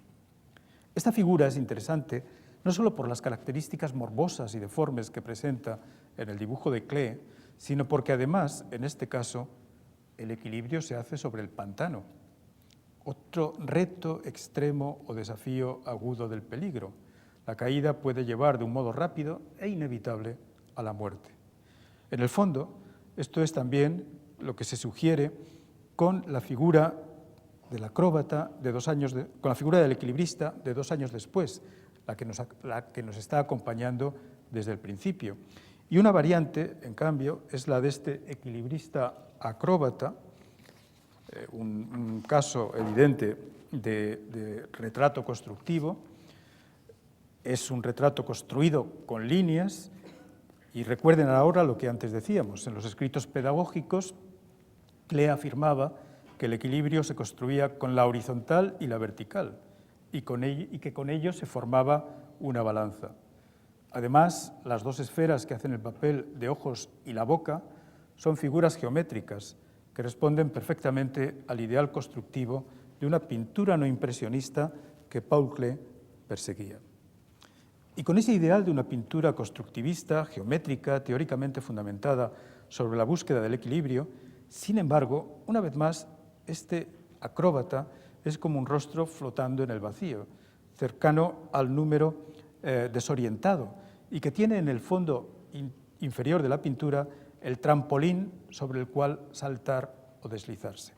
Esta figura es interesante no solo por las características morbosas y deformes que presenta en el dibujo de Klee, sino porque además, en este caso, el equilibrio se hace sobre el pantano, otro reto extremo o desafío agudo del peligro. La caída puede llevar de un modo rápido e inevitable a la muerte. En el fondo, esto es también lo que se sugiere con la figura del acróbata con la figura del equilibrista de 2 años después, la que nos está acompañando desde el principio. Y una variante, en cambio, es la de este equilibrista acróbata, un caso evidente de retrato constructivo. Es un retrato construido con líneas y recuerden ahora lo que antes decíamos. En los escritos pedagógicos, Klee afirmaba que el equilibrio se construía con la horizontal y la vertical y que con ello se formaba una balanza. Además, las 2 esferas que hacen el papel de ojos y la boca son figuras geométricas que responden perfectamente al ideal constructivo de una pintura no impresionista que Paul Klee perseguía. Y con ese ideal de una pintura constructivista, geométrica, teóricamente fundamentada sobre la búsqueda del equilibrio, sin embargo, una vez más, este acróbata es como un rostro flotando en el vacío, cercano al número desorientado, y que tiene en el fondo inferior de la pintura el trampolín sobre el cual saltar o deslizarse.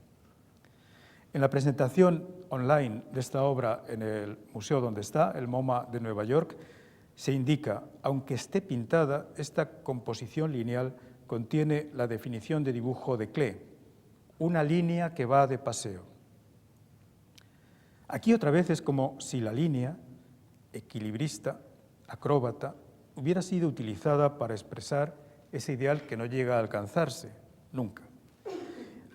En la presentación online de esta obra en el museo donde está, el MoMA de Nueva York, se indica, aunque esté pintada, esta composición lineal contiene la definición de dibujo de Klee, una línea que va de paseo. Aquí otra vez es como si la línea, equilibrista, acróbata, hubiera sido utilizada para expresar ese ideal que no llega a alcanzarse, nunca.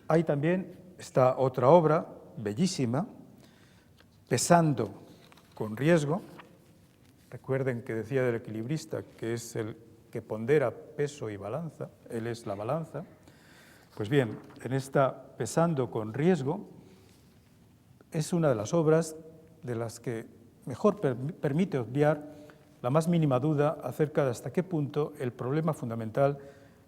Hay también esta otra obra, bellísima, Pesando con riesgo. Recuerden que decía del equilibrista que es el que pondera peso y balanza, él es la balanza. Pues bien, en esta Pesando con riesgo es una de las obras de las que mejor permite obviar la más mínima duda acerca de hasta qué punto el problema fundamental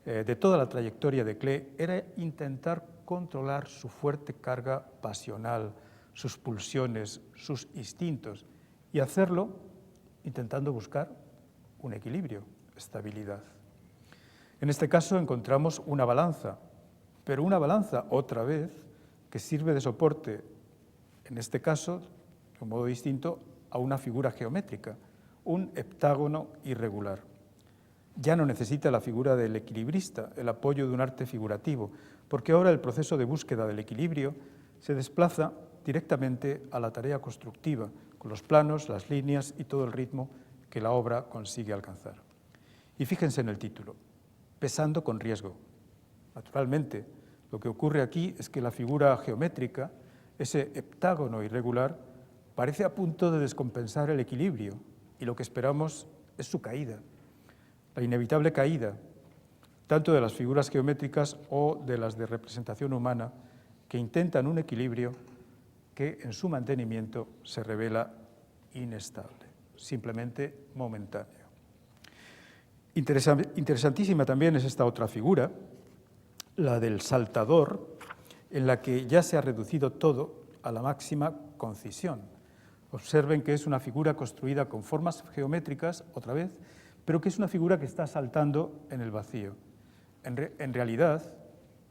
de toda la trayectoria de Klee era intentar controlar su fuerte carga pasional, sus pulsiones, sus instintos, y hacerlo intentando buscar un equilibrio, estabilidad. En este caso encontramos una balanza, pero una balanza, otra vez, que sirve de soporte, en este caso, de un modo distinto, a una figura geométrica, un heptágono irregular. Ya no necesita la figura del equilibrista, el apoyo de un arte figurativo, porque ahora el proceso de búsqueda del equilibrio se desplaza directamente a la tarea constructiva, con los planos, las líneas y todo el ritmo que la obra consigue alcanzar. Y fíjense en el título, Pesando con riesgo. Naturalmente, lo que ocurre aquí es que la figura geométrica, ese heptágono irregular, parece a punto de descompensar el equilibrio, y lo que esperamos es su caída, la inevitable caída, tanto de las figuras geométricas o de las de representación humana, que intentan un equilibrio que en su mantenimiento se revela inestable, simplemente momentáneo. Interesantísima también es esta otra figura, la del saltador, en la que ya se ha reducido todo a la máxima concisión. Observen que es una figura construida con formas geométricas, otra vez, pero que es una figura que está saltando en el vacío. En realidad,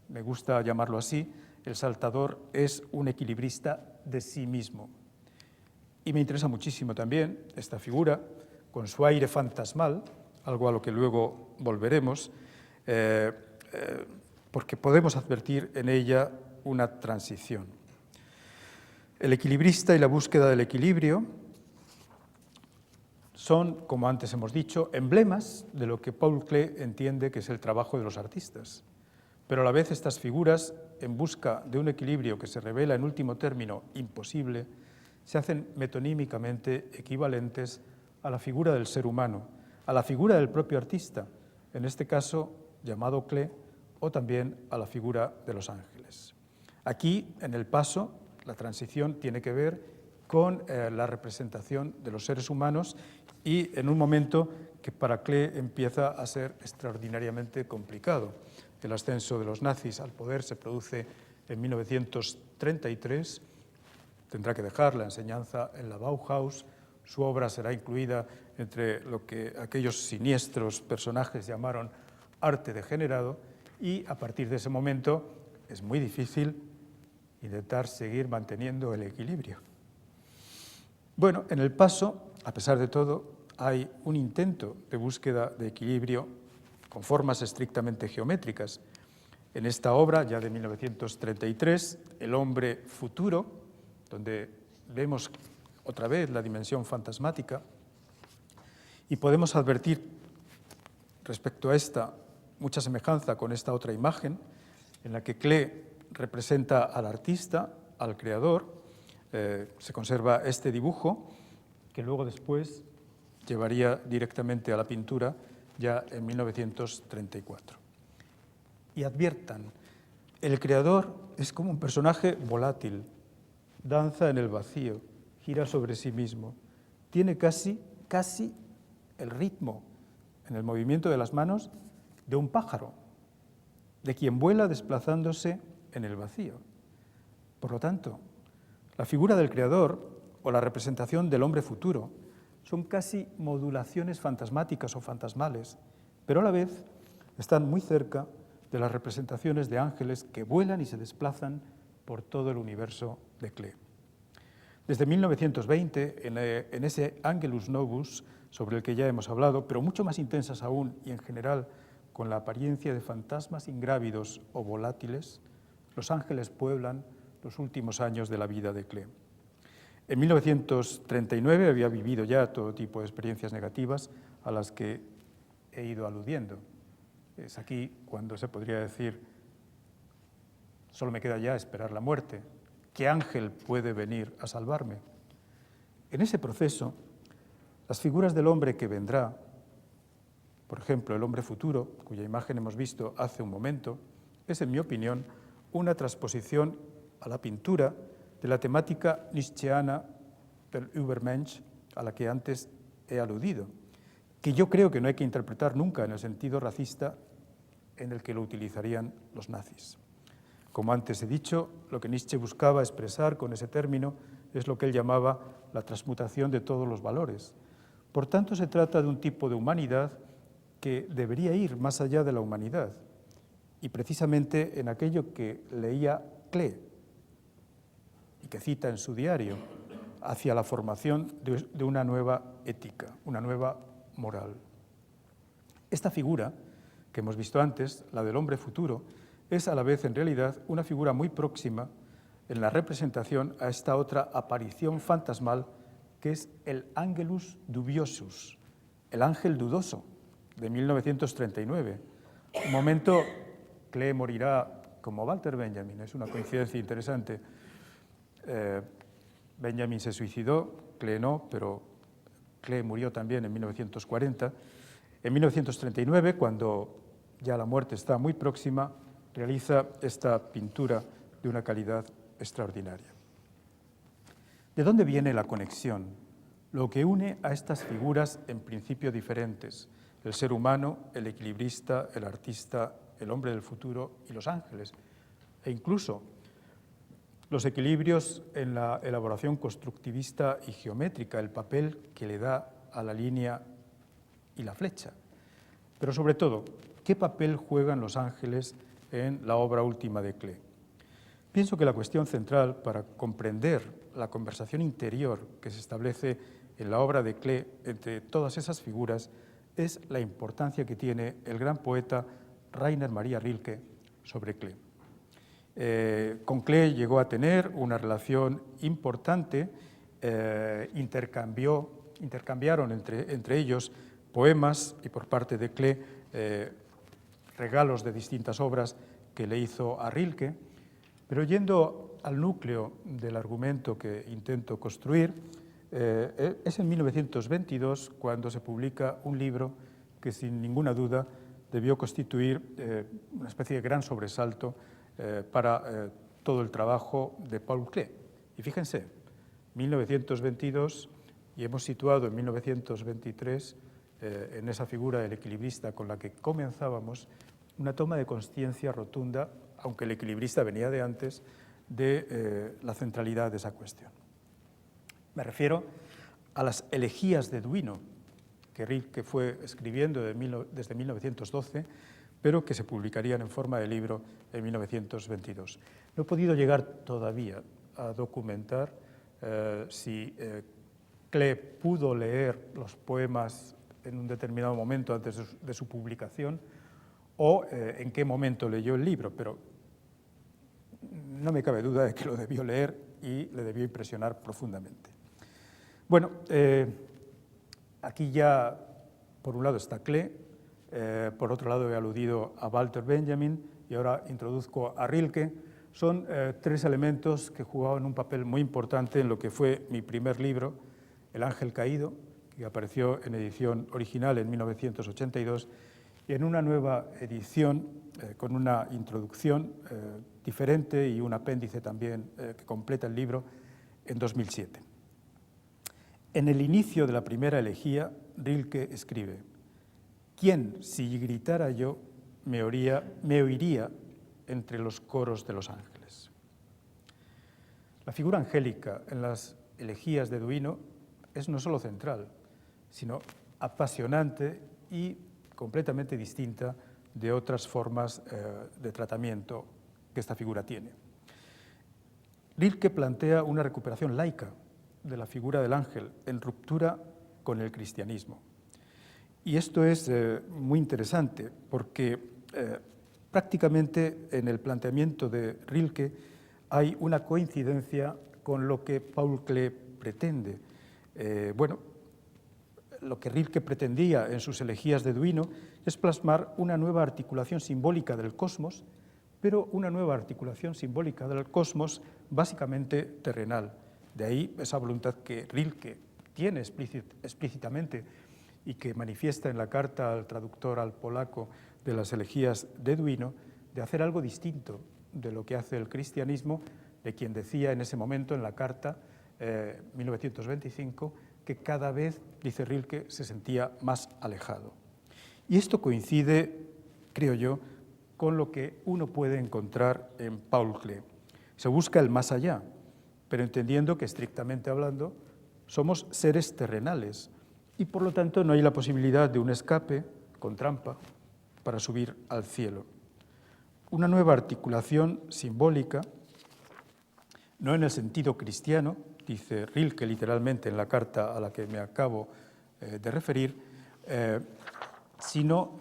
me gusta llamarlo así, el saltador es un equilibrista de sí mismo. Y me interesa muchísimo también esta figura, con su aire fantasmal, algo a lo que luego volveremos, porque podemos advertir en ella una transición. El equilibrista y la búsqueda del equilibrio son, como antes hemos dicho, emblemas de lo que Paul Klee entiende que es el trabajo de los artistas. Pero a la vez estas figuras, en busca de un equilibrio que se revela en último término imposible, se hacen metonímicamente equivalentes a la figura del ser humano, a la figura del propio artista, en este caso llamado Klee, o también a la figura de los ángeles. Aquí, en el paso, la transición tiene que ver con la representación de los seres humanos y en un momento que para Klee empieza a ser extraordinariamente complicado. El ascenso de los nazis al poder se produce en 1933, tendrá que dejar la enseñanza en la Bauhaus, su obra será incluida entre lo que aquellos siniestros personajes llamaron arte degenerado y a partir de ese momento es muy difícil intentar seguir manteniendo el equilibrio. Bueno, en el paso, a pesar de todo, hay un intento de búsqueda de equilibrio con formas estrictamente geométricas. En esta obra, ya de 1933, El hombre futuro, donde vemos otra vez la dimensión fantasmática, y podemos advertir respecto a esta mucha semejanza con esta otra imagen, en la que Klee representa al artista, al creador. Se conserva este dibujo, que luego después llevaría directamente a la pintura ya en 1934. Y adviertan, el creador es como un personaje volátil, danza en el vacío, gira sobre sí mismo, tiene casi el ritmo en el movimiento de las manos de un pájaro, de quien vuela desplazándose en el vacío. Por lo tanto, la figura del creador o la representación del hombre futuro son casi modulaciones fantasmáticas o fantasmales, pero a la vez están muy cerca de las representaciones de ángeles que vuelan y se desplazan por todo el universo de Klee. Desde 1920, en ese Angelus Novus, sobre el que ya hemos hablado, pero mucho más intensas aún y en general con la apariencia de fantasmas ingrávidos o volátiles, los ángeles pueblan los últimos años de la vida de Klee. En 1939 había vivido ya todo tipo de experiencias negativas a las que he ido aludiendo. Es aquí cuando se podría decir, solo me queda ya esperar la muerte. ¿Qué ángel puede venir a salvarme? En ese proceso, las figuras del hombre que vendrá, por ejemplo, el hombre futuro, cuya imagen hemos visto hace un momento, es, en mi opinión, una transposición a la pintura de la temática nietzscheana del Übermensch, a la que antes he aludido, que yo creo que no hay que interpretar nunca en el sentido racista en el que lo utilizarían los nazis. Como antes he dicho, lo que Nietzsche buscaba expresar con ese término es lo que él llamaba la transmutación de todos los valores. Por tanto, se trata de un tipo de humanidad que debería ir más allá de la humanidad, y precisamente en aquello que leía Klee y que cita en su diario, hacia la formación de una nueva ética, una nueva moral. Esta figura que hemos visto antes, la del hombre futuro, es a la vez en realidad una figura muy próxima en la representación a esta otra aparición fantasmal que es el Angelus Dubiosus, el ángel dudoso de 1939. Un momento, Klee morirá como Walter Benjamin, es una coincidencia interesante. Benjamin se suicidó, Klee no, pero Klee murió también en 1940. En 1939, cuando ya la muerte está muy próxima, realiza esta pintura de una calidad extraordinaria. ¿De dónde viene la conexión? Lo que une a estas figuras en principio diferentes, el ser humano, el equilibrista, el artista, el hombre del futuro y los ángeles, e incluso los equilibrios en la elaboración constructivista y geométrica, el papel que le da a la línea y la flecha. Pero sobre todo, ¿qué papel juegan los ángeles en la obra última de Klee? Pienso que la cuestión central para comprender la conversación interior que se establece en la obra de Klee entre todas esas figuras es la importancia que tiene el gran poeta Rainer Maria Rilke sobre Klee. Con Klee llegó a tener una relación importante, intercambiaron entre ellos poemas y por parte de Klee regalos de distintas obras que le hizo a Rilke, pero yendo al núcleo del argumento que intento construir, es en 1922 cuando se publica un libro que sin ninguna duda debió constituir una especie de gran sobresalto para todo el trabajo de Paul Klee. Y fíjense, 1922, y hemos situado en 1923, en esa figura del equilibrista con la que comenzábamos, una toma de conciencia rotunda, aunque el equilibrista venía de antes, de la centralidad de esa cuestión. Me refiero a las elegías de Duino, que Rilke fue escribiendo desde 1912, pero que se publicarían en forma de libro en 1922. No he podido llegar todavía a documentar si Klee pudo leer los poemas en un determinado momento antes de su publicación o en qué momento leyó el libro, pero no me cabe duda de que lo debió leer y le debió impresionar profundamente. Bueno, aquí ya por un lado está Klee, por otro lado he aludido a Walter Benjamin y ahora introduzco a Rilke. Son tres elementos que jugaban un papel muy importante en lo que fue mi primer libro, El ángel caído, que apareció en edición original en 1982 y en una nueva edición con una introducción diferente y un apéndice también que completa el libro en 2007. En el inicio de la primera elegía, Rilke escribe: ¿quién, si gritara yo, me oiría entre los coros de los ángeles? La figura angélica en las elegías de Duino es no solo central, sino apasionante y completamente distinta de otras formas de tratamiento que esta figura tiene. Rilke plantea una recuperación laica de la figura del ángel en ruptura con el cristianismo. Y esto es muy interesante porque prácticamente en el planteamiento de Rilke hay una coincidencia con lo que Paul Klee pretende. Lo que Rilke pretendía en sus elegías de Duino es plasmar una nueva articulación simbólica del cosmos, pero una nueva articulación simbólica del cosmos básicamente terrenal. De ahí esa voluntad que Rilke tiene explícitamente y que manifiesta en la carta al traductor al polaco de las elegías de Duino, de hacer algo distinto de lo que hace el cristianismo, de quien decía en ese momento en la carta, 1925, que cada vez, dice Rilke, se sentía más alejado. Y esto coincide, creo yo, con lo que uno puede encontrar en Paul Klee. Se busca el más allá, pero entendiendo que, estrictamente hablando, somos seres terrenales y, por lo tanto, no hay la posibilidad de un escape con trampa para subir al cielo. Una nueva articulación simbólica, no en el sentido cristiano, dice Rilke literalmente en la carta a la que me acabo de referir, sino,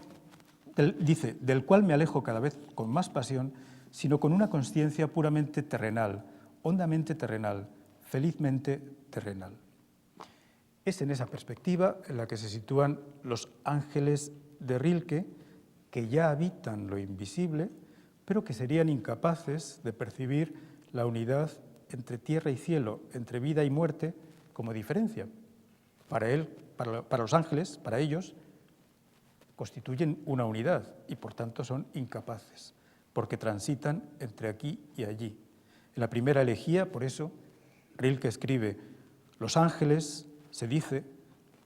dice, del cual me alejo cada vez con más pasión, sino con una consciencia puramente terrenal, hondamente terrenal, felizmente terrenal. Es en esa perspectiva en la que se sitúan los ángeles de Rilke, que ya habitan lo invisible, pero que serían incapaces de percibir la unidad entre tierra y cielo, entre vida y muerte, como diferencia. Para los ángeles, para ellos, constituyen una unidad y, por tanto, son incapaces, porque transitan entre aquí y allí. En la primera elegía, por eso, Rilke escribe: los ángeles, se dice,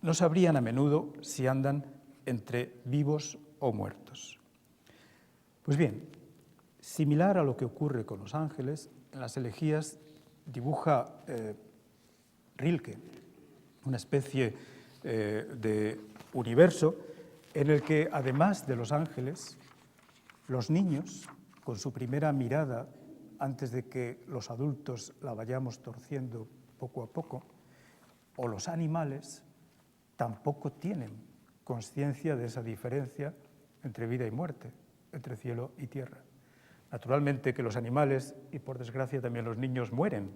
no sabrían a menudo si andan entre vivos o muertos. Pues bien, Similar a lo que ocurre con los ángeles, en las elegías dibuja Rilke una especie de universo en el que, además de los ángeles, los niños, con su primera mirada, antes de que los adultos la vayamos torciendo poco a poco, o los animales, tampoco tienen consciencia de esa diferencia entre vida y muerte, entre cielo y tierra. Naturalmente que los animales, y por desgracia también los niños, mueren,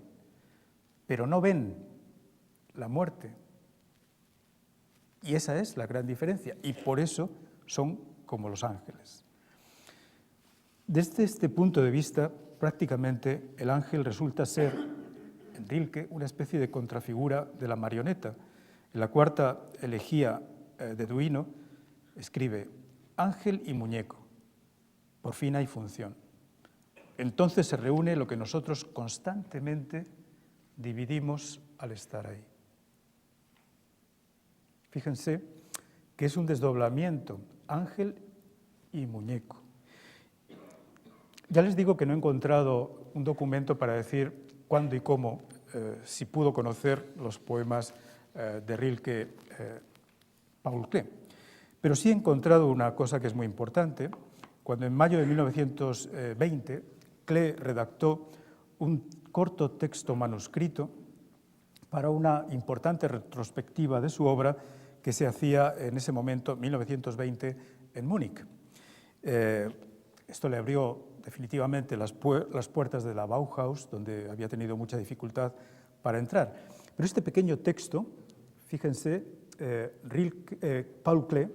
pero no ven la muerte. Y esa es la gran diferencia, y por eso son como los ángeles. Desde este punto de vista, prácticamente el ángel resulta ser, en Rilke, una especie de contrafigura de la marioneta. En la cuarta elegía de Duino escribe: ángel y muñeco, por fin hay función. Entonces se reúne lo que nosotros constantemente dividimos al estar ahí. Fíjense que es un desdoblamiento, ángel y muñeco. Ya les digo que no he encontrado un documento para decir cuándo y cómo, si pudo conocer los poemas de Rilke, Paul Klee. Pero sí he encontrado una cosa que es muy importante. Cuando en mayo de 1920 Klee redactó un corto texto manuscrito para una importante retrospectiva de su obra que se hacía en ese momento, 1920, en Múnich. Esto le abrió definitivamente las puertas de la Bauhaus, donde había tenido mucha dificultad para entrar. Pero este pequeño texto, fíjense, Paul Klee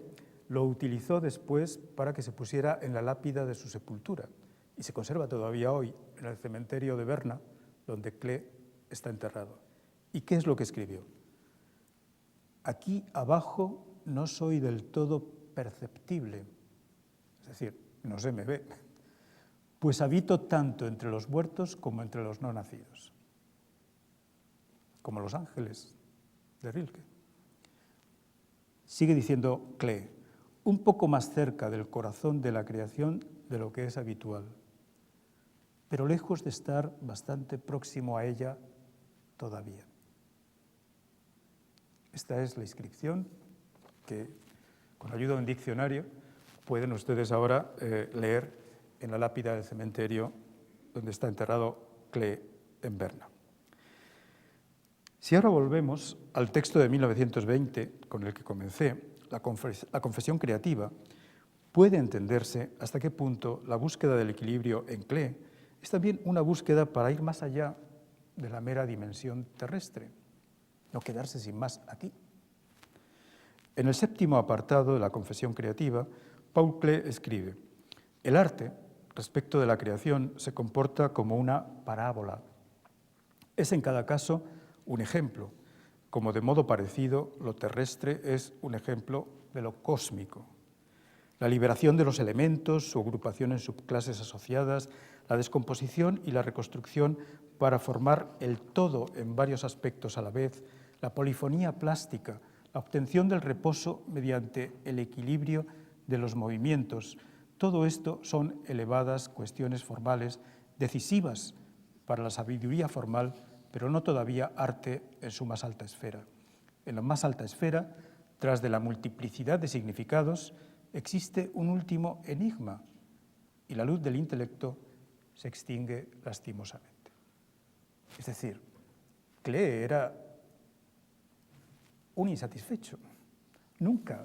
lo utilizó después para que se pusiera en la lápida de su sepultura y se conserva todavía hoy en el cementerio de Berna, donde Klee está enterrado. ¿Y qué es lo que escribió? Aquí abajo no soy del todo perceptible, es decir, no se me ve, pues habito tanto entre los muertos como entre los no nacidos, como los ángeles de Rilke. Sigue diciendo Klee, un poco más cerca del corazón de la creación de lo que es habitual, pero lejos de estar bastante próximo a ella todavía. Esta es la inscripción que, con ayuda de un diccionario, pueden ustedes ahora leer en la lápida del cementerio donde está enterrado Klee en Berna. Si ahora volvemos al texto de 1920 con el que comencé, la confesión creativa, puede entenderse hasta qué punto la búsqueda del equilibrio en Klee es también una búsqueda para ir más allá de la mera dimensión terrestre, no quedarse sin más aquí. En el séptimo apartado de la confesión creativa, Paul Klee escribe: el arte, respecto de la creación, se comporta como una parábola. Es en cada caso un ejemplo, como de modo parecido lo terrestre es un ejemplo de lo cósmico. La liberación de los elementos, su agrupación en subclases asociadas, la descomposición y la reconstrucción para formar el todo en varios aspectos a la vez, la polifonía plástica, la obtención del reposo mediante el equilibrio de los movimientos. Todo esto son elevadas cuestiones formales decisivas para la sabiduría formal, pero no todavía arte en su más alta esfera. En la más alta esfera, tras de la multiplicidad de significados, existe un último enigma y la luz del intelecto se extingue lastimosamente. Es decir, Klee era un insatisfecho. Nunca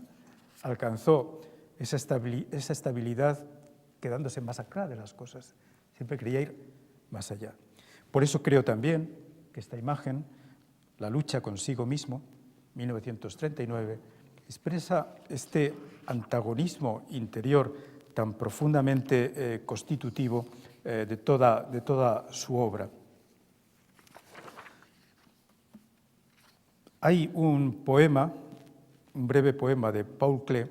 alcanzó esa estabilidad quedándose más acá de las cosas. Siempre quería ir más allá. Por eso creo también que esta imagen, la lucha consigo mismo, 1939, expresa este antagonismo interior tan profundamente constitutivo de toda su obra. Hay un poema, un breve poema de Paul Klee,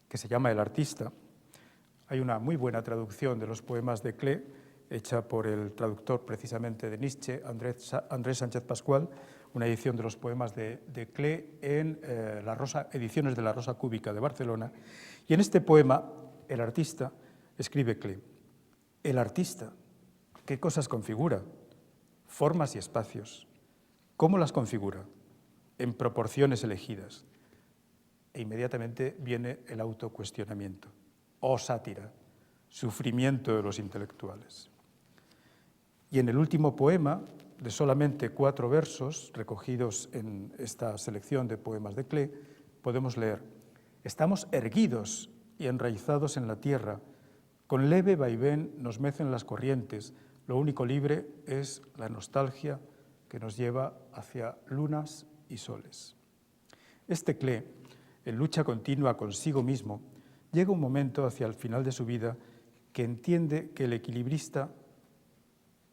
que se llama El artista. Hay una muy buena traducción de los poemas de Klee, hecha por el traductor precisamente de Nietzsche, Andrés Sánchez Pascual, una edición de los poemas de Klee en ediciones de La Rosa Cúbica de Barcelona. Y en este poema, El artista, escribe Klee: El artista, ¿qué cosas configura? Formas y espacios. ¿Cómo las configura? En proporciones elegidas. E inmediatamente viene el autocuestionamiento, o sátira, sufrimiento de los intelectuales. Y en el último poema, de solamente 4 versos, recogidos en esta selección de poemas de Klee, podemos leer: estamos erguidos y enraizados en la tierra, con leve vaivén nos mecen las corrientes, lo único libre es la nostalgia que nos lleva hacia lunas y soles. Este Klee, en lucha continua consigo mismo, llega un momento hacia el final de su vida que entiende que el equilibrista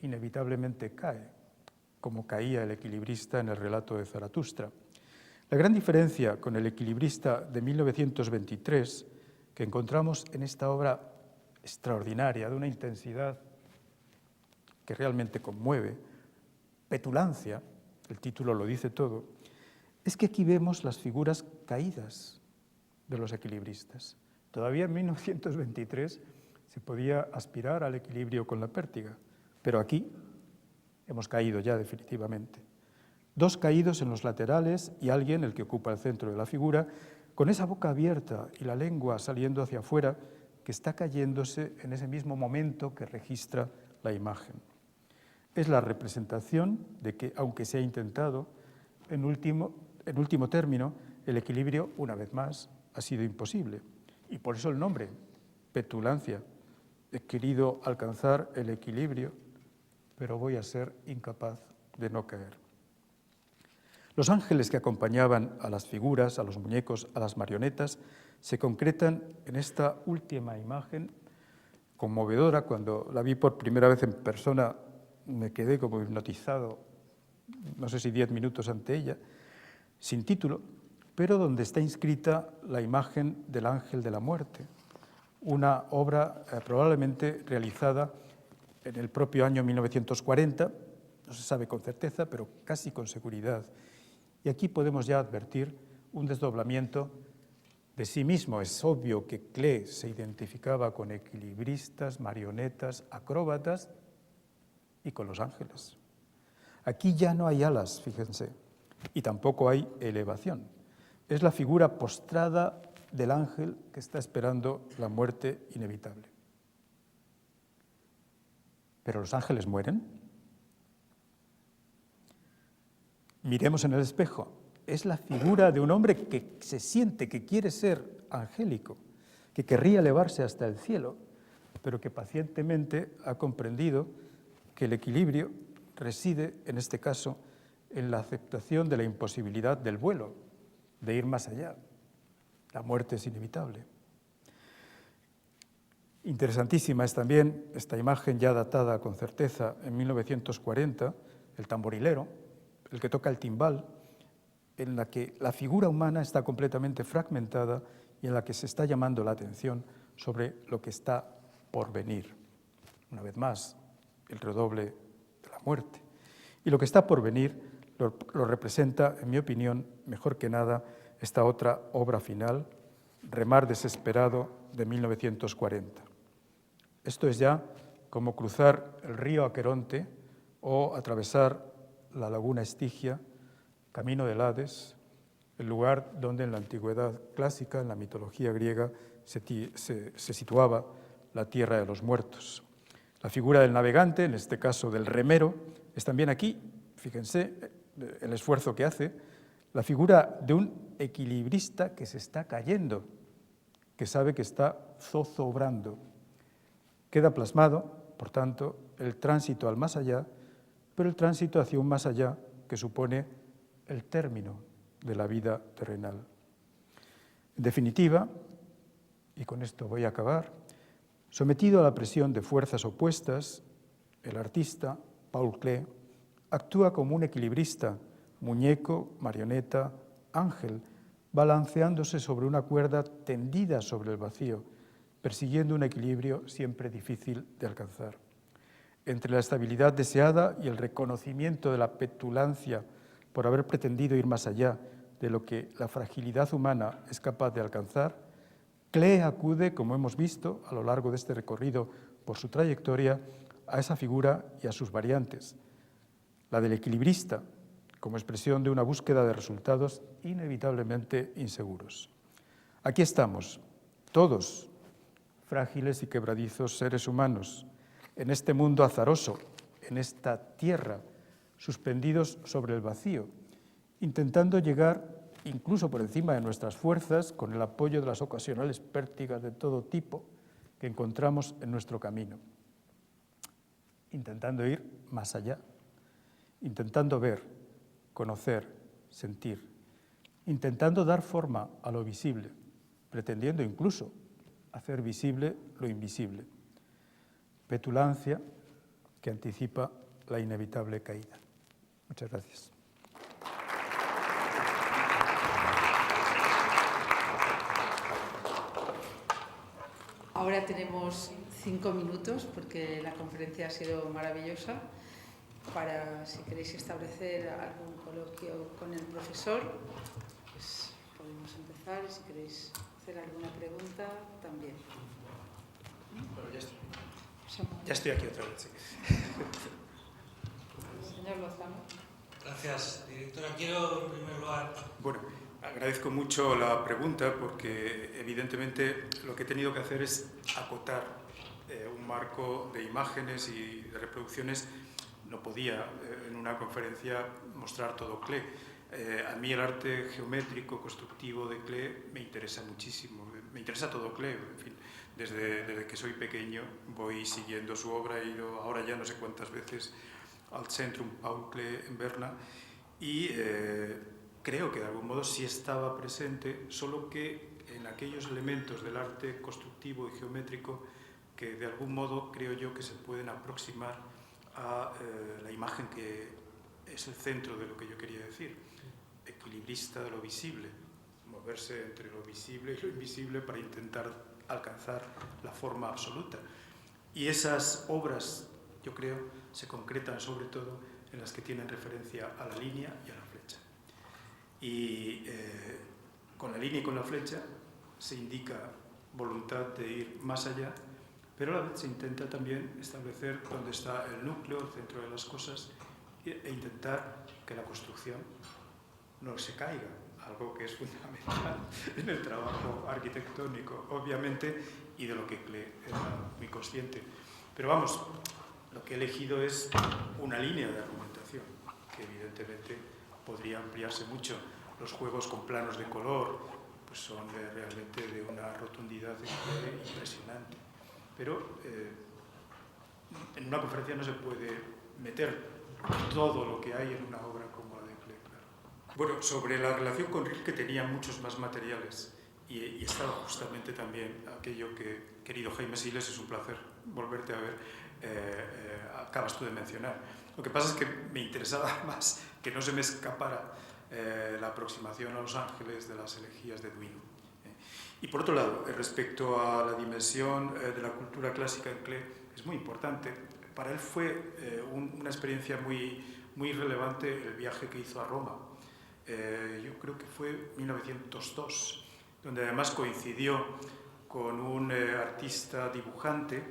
inevitablemente cae, como caía el equilibrista en el relato de Zaratustra. La gran diferencia con el equilibrista de 1923 que encontramos en esta obra extraordinaria, de una intensidad que realmente conmueve, petulancia, el título lo dice todo, es que aquí vemos las figuras caídas de los equilibristas. Todavía en 1923 se podía aspirar al equilibrio con la pértiga, pero aquí hemos caído ya definitivamente. 2 caídos en los laterales y alguien, el que ocupa el centro de la figura, con esa boca abierta y la lengua saliendo hacia afuera, que está cayéndose en ese mismo momento que registra la imagen. Es la representación de que, aunque se ha intentado, en último término, el equilibrio, una vez más, ha sido imposible. Y por eso el nombre, petulancia. He querido alcanzar el equilibrio, pero voy a ser incapaz de no caer. Los ángeles que acompañaban a las figuras, a los muñecos, a las marionetas, se concretan en esta última imagen conmovedora. Cuando la vi por primera vez en persona, me quedé como hipnotizado, no sé si 10 minutos ante ella, sin título, pero donde está inscrita la imagen del ángel de la muerte, una obra probablemente realizada en el propio año 1940, no se sabe con certeza, pero casi con seguridad. Y aquí podemos ya advertir un desdoblamiento de sí mismo. Es obvio que Klee se identificaba con equilibristas, marionetas, acróbatas y con los ángeles. Aquí ya no hay alas, fíjense, y tampoco hay elevación. Es la figura postrada del ángel que está esperando la muerte inevitable. ¿Pero los ángeles mueren? Miremos en el espejo. Es la figura de un hombre que se siente que quiere ser angélico, que querría elevarse hasta el cielo, pero que pacientemente ha comprendido que el equilibrio reside, en este caso, en la aceptación de la imposibilidad del vuelo, de ir más allá. La muerte es inevitable. Interesantísima es también esta imagen ya datada con certeza en 1940, el tamborilero, el que toca el timbal, en la que la figura humana está completamente fragmentada y en la que se está llamando la atención sobre lo que está por venir. Una vez más, el redoble de la muerte. Y lo que está por venir lo representa, en mi opinión, mejor que nada, esta otra obra final, Remar desesperado, de 1940. Esto es ya como cruzar el río Aqueronte o atravesar la laguna Estigia, camino del Hades, el lugar donde en la antigüedad clásica, en la mitología griega, se situaba la tierra de los muertos. La figura del navegante, en este caso del remero, es también aquí, fíjense el esfuerzo que hace, la figura de un equilibrista que se está cayendo, que sabe que está zozobrando. Queda plasmado, por tanto, el tránsito al más allá, pero el tránsito hacia un más allá que supone el término de la vida terrenal. En definitiva, y con esto voy a acabar, sometido a la presión de fuerzas opuestas, el artista, Paul Klee, actúa como un equilibrista, muñeco, marioneta, ángel, balanceándose sobre una cuerda tendida sobre el vacío, persiguiendo un equilibrio siempre difícil de alcanzar. Entre la estabilidad deseada y el reconocimiento de la petulancia por haber pretendido ir más allá de lo que la fragilidad humana es capaz de alcanzar, Klee acude, como hemos visto a lo largo de este recorrido por su trayectoria, a esa figura y a sus variantes, la del equilibrista, como expresión de una búsqueda de resultados inevitablemente inseguros. Aquí estamos, todos, frágiles y quebradizos seres humanos, en este mundo azaroso, en esta tierra, suspendidos sobre el vacío, intentando llegar incluso por encima de nuestras fuerzas, con el apoyo de las ocasionales pértigas de todo tipo que encontramos en nuestro camino, intentando ir más allá, intentando ver, conocer, sentir, intentando dar forma a lo visible, pretendiendo incluso hacer visible lo invisible. Petulancia que anticipa la inevitable caída. Muchas gracias. Ahora tenemos 5 minutos, porque la conferencia ha sido maravillosa, para, si queréis establecer algún coloquio con el profesor, pues podemos empezar. Si queréis hacer alguna pregunta, también. Bueno, ya estoy aquí otra vez, sí. Señor Lozano. Gracias, directora. Quiero, en primer lugar... Bueno, agradezco mucho la pregunta porque evidentemente lo que he tenido que hacer es acotar un marco de imágenes y de reproducciones. No podía en una conferencia mostrar todo Klee. A mí el arte geométrico, constructivo de Klee me interesa muchísimo. Me interesa todo Klee, en fin. Desde que soy pequeño voy siguiendo su obra. He ido ahora ya no sé cuántas veces al Centrum Paul Klee en Berna y creo que de algún modo sí estaba presente, solo que en aquellos elementos del arte constructivo y geométrico que de algún modo creo yo que se pueden aproximar a la imagen que es el centro de lo que yo quería decir, equilibrista de lo visible, moverse entre lo visible y lo invisible para intentar alcanzar la forma absoluta. Y esas obras, yo creo, se concretan sobre todo en las que tienen referencia a la línea y a la flecha. Y con la línea y con la flecha se indica voluntad de ir más allá, pero a la vez se intenta también establecer dónde está el núcleo, el centro de las cosas, e intentar que la construcción no se caiga, algo que es fundamental en el trabajo arquitectónico, obviamente, y de lo que Klee era muy consciente. Pero vamos, lo que he elegido es una línea de argumentación, que evidentemente podría ampliarse mucho. Los juegos con planos de color pues son realmente de una rotundidad impresionante. Pero en una conferencia no se puede meter todo lo que hay en una obra como la de Klee, claro. Bueno, sobre la relación con Rilke tenía muchos más materiales y estaba justamente también aquello que, querido Jaime Siles, es un placer volverte a ver, acabas tú de mencionar. Lo que pasa es que me interesaba más que no se me escapara la aproximación a Los Ángeles de las elegías de Duino. Y por otro lado, respecto a la dimensión de la cultura clásica en Klee, es muy importante. Para él fue una experiencia muy relevante el viaje que hizo a Roma. Yo creo que fue 1902, donde además coincidió con un artista dibujante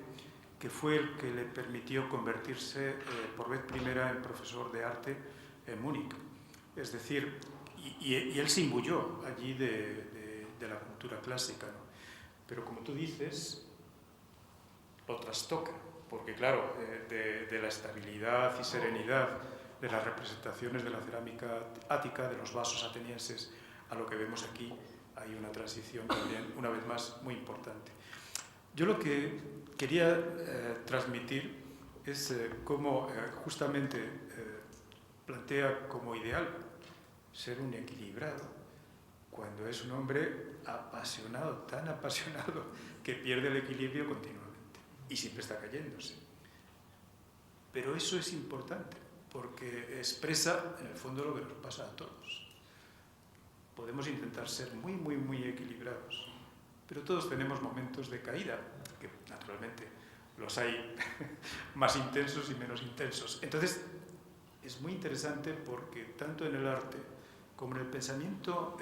que fue el que le permitió convertirse por vez primera en profesor de arte en Múnich. Es decir, y él se imbuyó allí de la cultura clásica, ¿no? Pero como tú dices, lo trastoca, porque claro, de la estabilidad y serenidad de las representaciones de la cerámica ática, de los vasos atenienses, a lo que vemos aquí, hay una transición también, una vez más, muy importante. Yo lo que quería transmitir es cómo justamente plantea como ideal ser un equilibrado, cuando es un hombre apasionado, tan apasionado, que pierde el equilibrio continuamente y siempre está cayéndose. Pero eso es importante, porque expresa, en el fondo, lo que nos pasa a todos. Podemos intentar ser muy equilibrados, pero todos tenemos momentos de caída, que naturalmente los hay más intensos y menos intensos. Entonces, es muy interesante porque tanto en el arte como en el pensamiento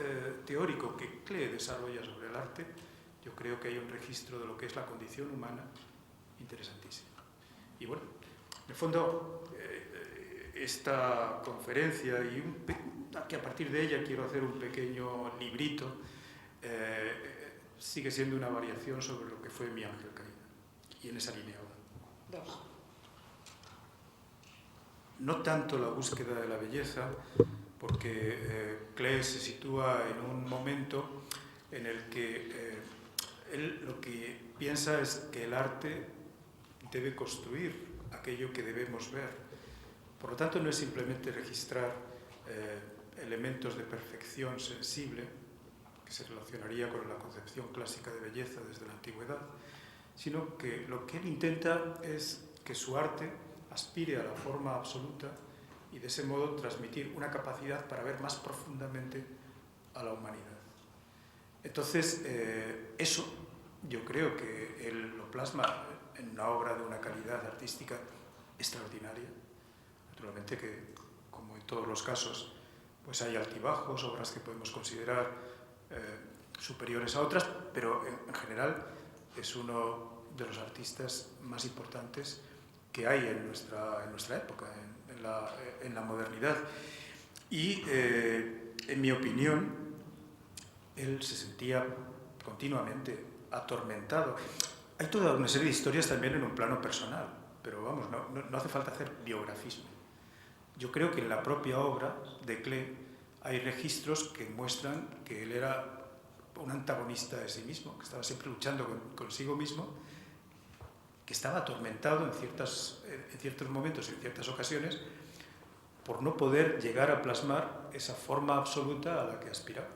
teórico que Klee desarrolla sobre el arte, yo creo que hay un registro de lo que es la condición humana interesantísimo. Y bueno, en el fondo, esta conferencia, y que a partir de ella quiero hacer un pequeño librito, sigue siendo una variación sobre lo que fue Mi ángel caído. Y en esa línea va. 2. No tanto la búsqueda de la belleza, porque Klee se sitúa en un momento en el que él lo que piensa es que el arte debe construir aquello que debemos ver. Por lo tanto, no es simplemente registrar elementos de perfección sensible, que se relacionaría con la concepción clásica de belleza desde la antigüedad, sino que lo que él intenta es que su arte aspire a la forma absoluta y de ese modo transmitir una capacidad para ver más profundamente a la humanidad. Entonces, eso yo creo que él lo plasma en una obra de una calidad artística extraordinaria. Naturalmente que, como en todos los casos, pues hay altibajos, obras que podemos considerar superiores a otras, pero en general es uno de los artistas más importantes que hay en nuestra época, en la modernidad. Y, en mi opinión, él se sentía continuamente atormentado. Hay toda una serie de historias también en un plano personal, pero vamos, no hace falta hacer biografismo. Yo creo que en la propia obra de Klee hay registros que muestran que él era un antagonista de sí mismo, que estaba siempre luchando consigo mismo, que estaba atormentado en ciertos momentos, en ciertas ocasiones, por no poder llegar a plasmar esa forma absoluta a la que aspiraba.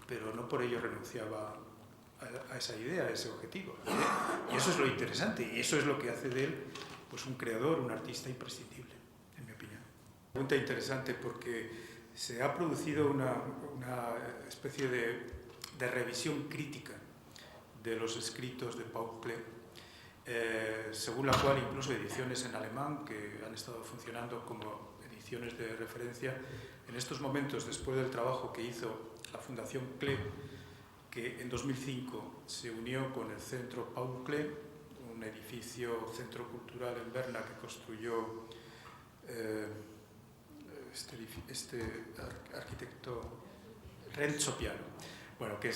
Pero no por ello renunciaba a esa idea, a ese objetivo. Y eso es lo interesante, y eso es lo que hace de él pues, un creador, un artista imprescindible, en mi opinión. Una pregunta interesante porque se ha producido una especie de revisión crítica de los escritos de Paul Klee, según la cual incluso ediciones en alemán, que han estado funcionando como ediciones de referencia, en estos momentos, después del trabajo que hizo la Fundación Klee, que en 2005 se unió con el Centro Paul Klee, un edificio, centro cultural en Berna que construyó este arquitecto Renzo Piano. Bueno, que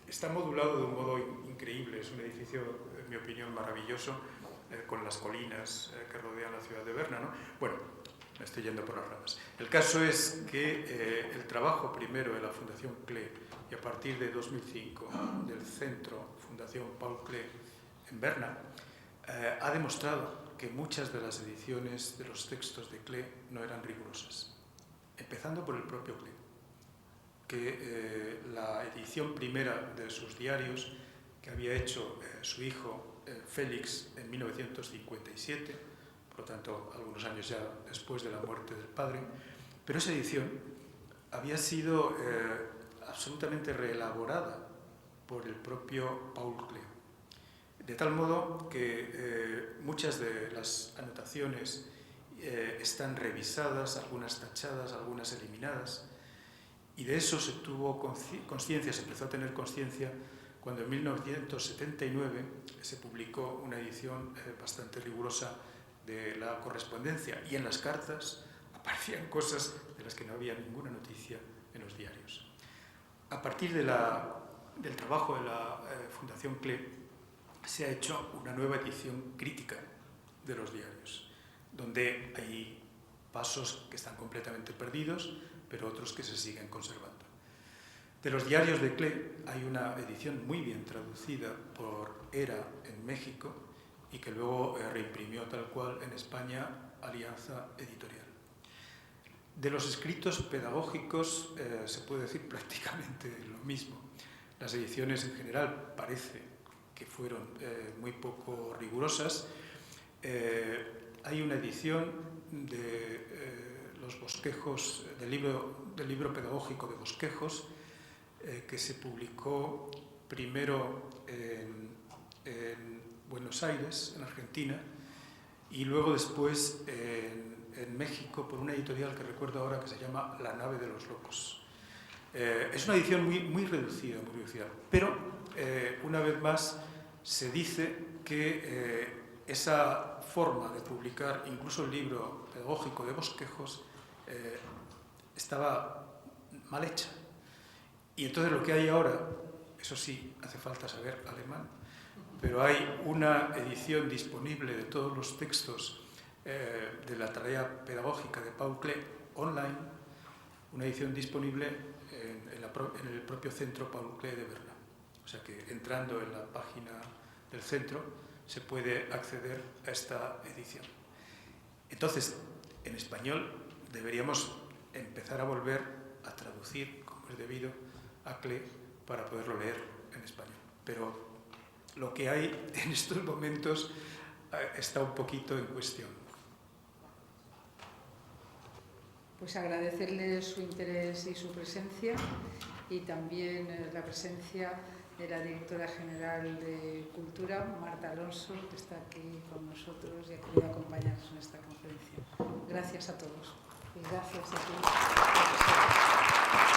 está modulado de un modo increíble, es un edificio, en mi opinión, maravilloso, con las colinas que rodean la ciudad de Berna, ¿no? Bueno, me estoy yendo por las ramas. El caso es que el trabajo primero de la Fundación Klee y a partir de 2005 del Centro Fundación Paul Klee en Berna ha demostrado que muchas de las ediciones de los textos de Klee no eran rigurosas, empezando por el propio Klee, que la edición primera de sus diarios que había hecho su hijo Félix en 1957, por lo tanto algunos años ya después de la muerte del padre, pero esa edición había sido absolutamente reelaborada por el propio Paul Klee, de tal modo que muchas de las anotaciones están revisadas, algunas tachadas, algunas eliminadas, y de eso se tuvo conciencia, se empezó a tener conciencia cuando en 1979 se publicó una edición bastante rigurosa de la correspondencia, y en las cartas aparecían cosas de las que no había ninguna noticia en los diarios. A partir del trabajo de la Fundación Klee se ha hecho una nueva edición crítica de los diarios, donde hay pasos que están completamente perdidos, pero otros que se siguen conservando. De los diarios de Klee hay una edición muy bien traducida por ERA en México y que luego reimprimió tal cual en España Alianza Editorial. De los escritos pedagógicos se puede decir prácticamente lo mismo. Las ediciones en general parece que fueron muy poco rigurosas. Hay una edición de los bosquejos, del libro pedagógico de bosquejos, que se publicó primero en Buenos Aires, en Argentina, y luego después en México por una editorial que recuerdo ahora que se llama La nave de los locos. Es una edición muy reducida, pero una vez más se dice que esa forma de publicar incluso el libro pedagógico de bosquejos estaba mal hecha. Y entonces lo que hay ahora, eso sí, hace falta saber alemán, pero hay una edición disponible de todos los textos de la tarea pedagógica de Paul Klee online, una edición disponible en el propio centro Paul Klee de Berna. O sea que entrando en la página del centro se puede acceder a esta edición. Entonces, en español deberíamos empezar a volver a traducir, como es debido, a Klee para poderlo leer en español. Pero lo que hay en estos momentos está un poquito en cuestión. Pues agradecerle su interés y su presencia, y también la presencia de la directora general de Cultura, Marta Alonso, que está aquí con nosotros y ha querido acompañarnos en esta conferencia. Gracias a todos y gracias a ti, profesor.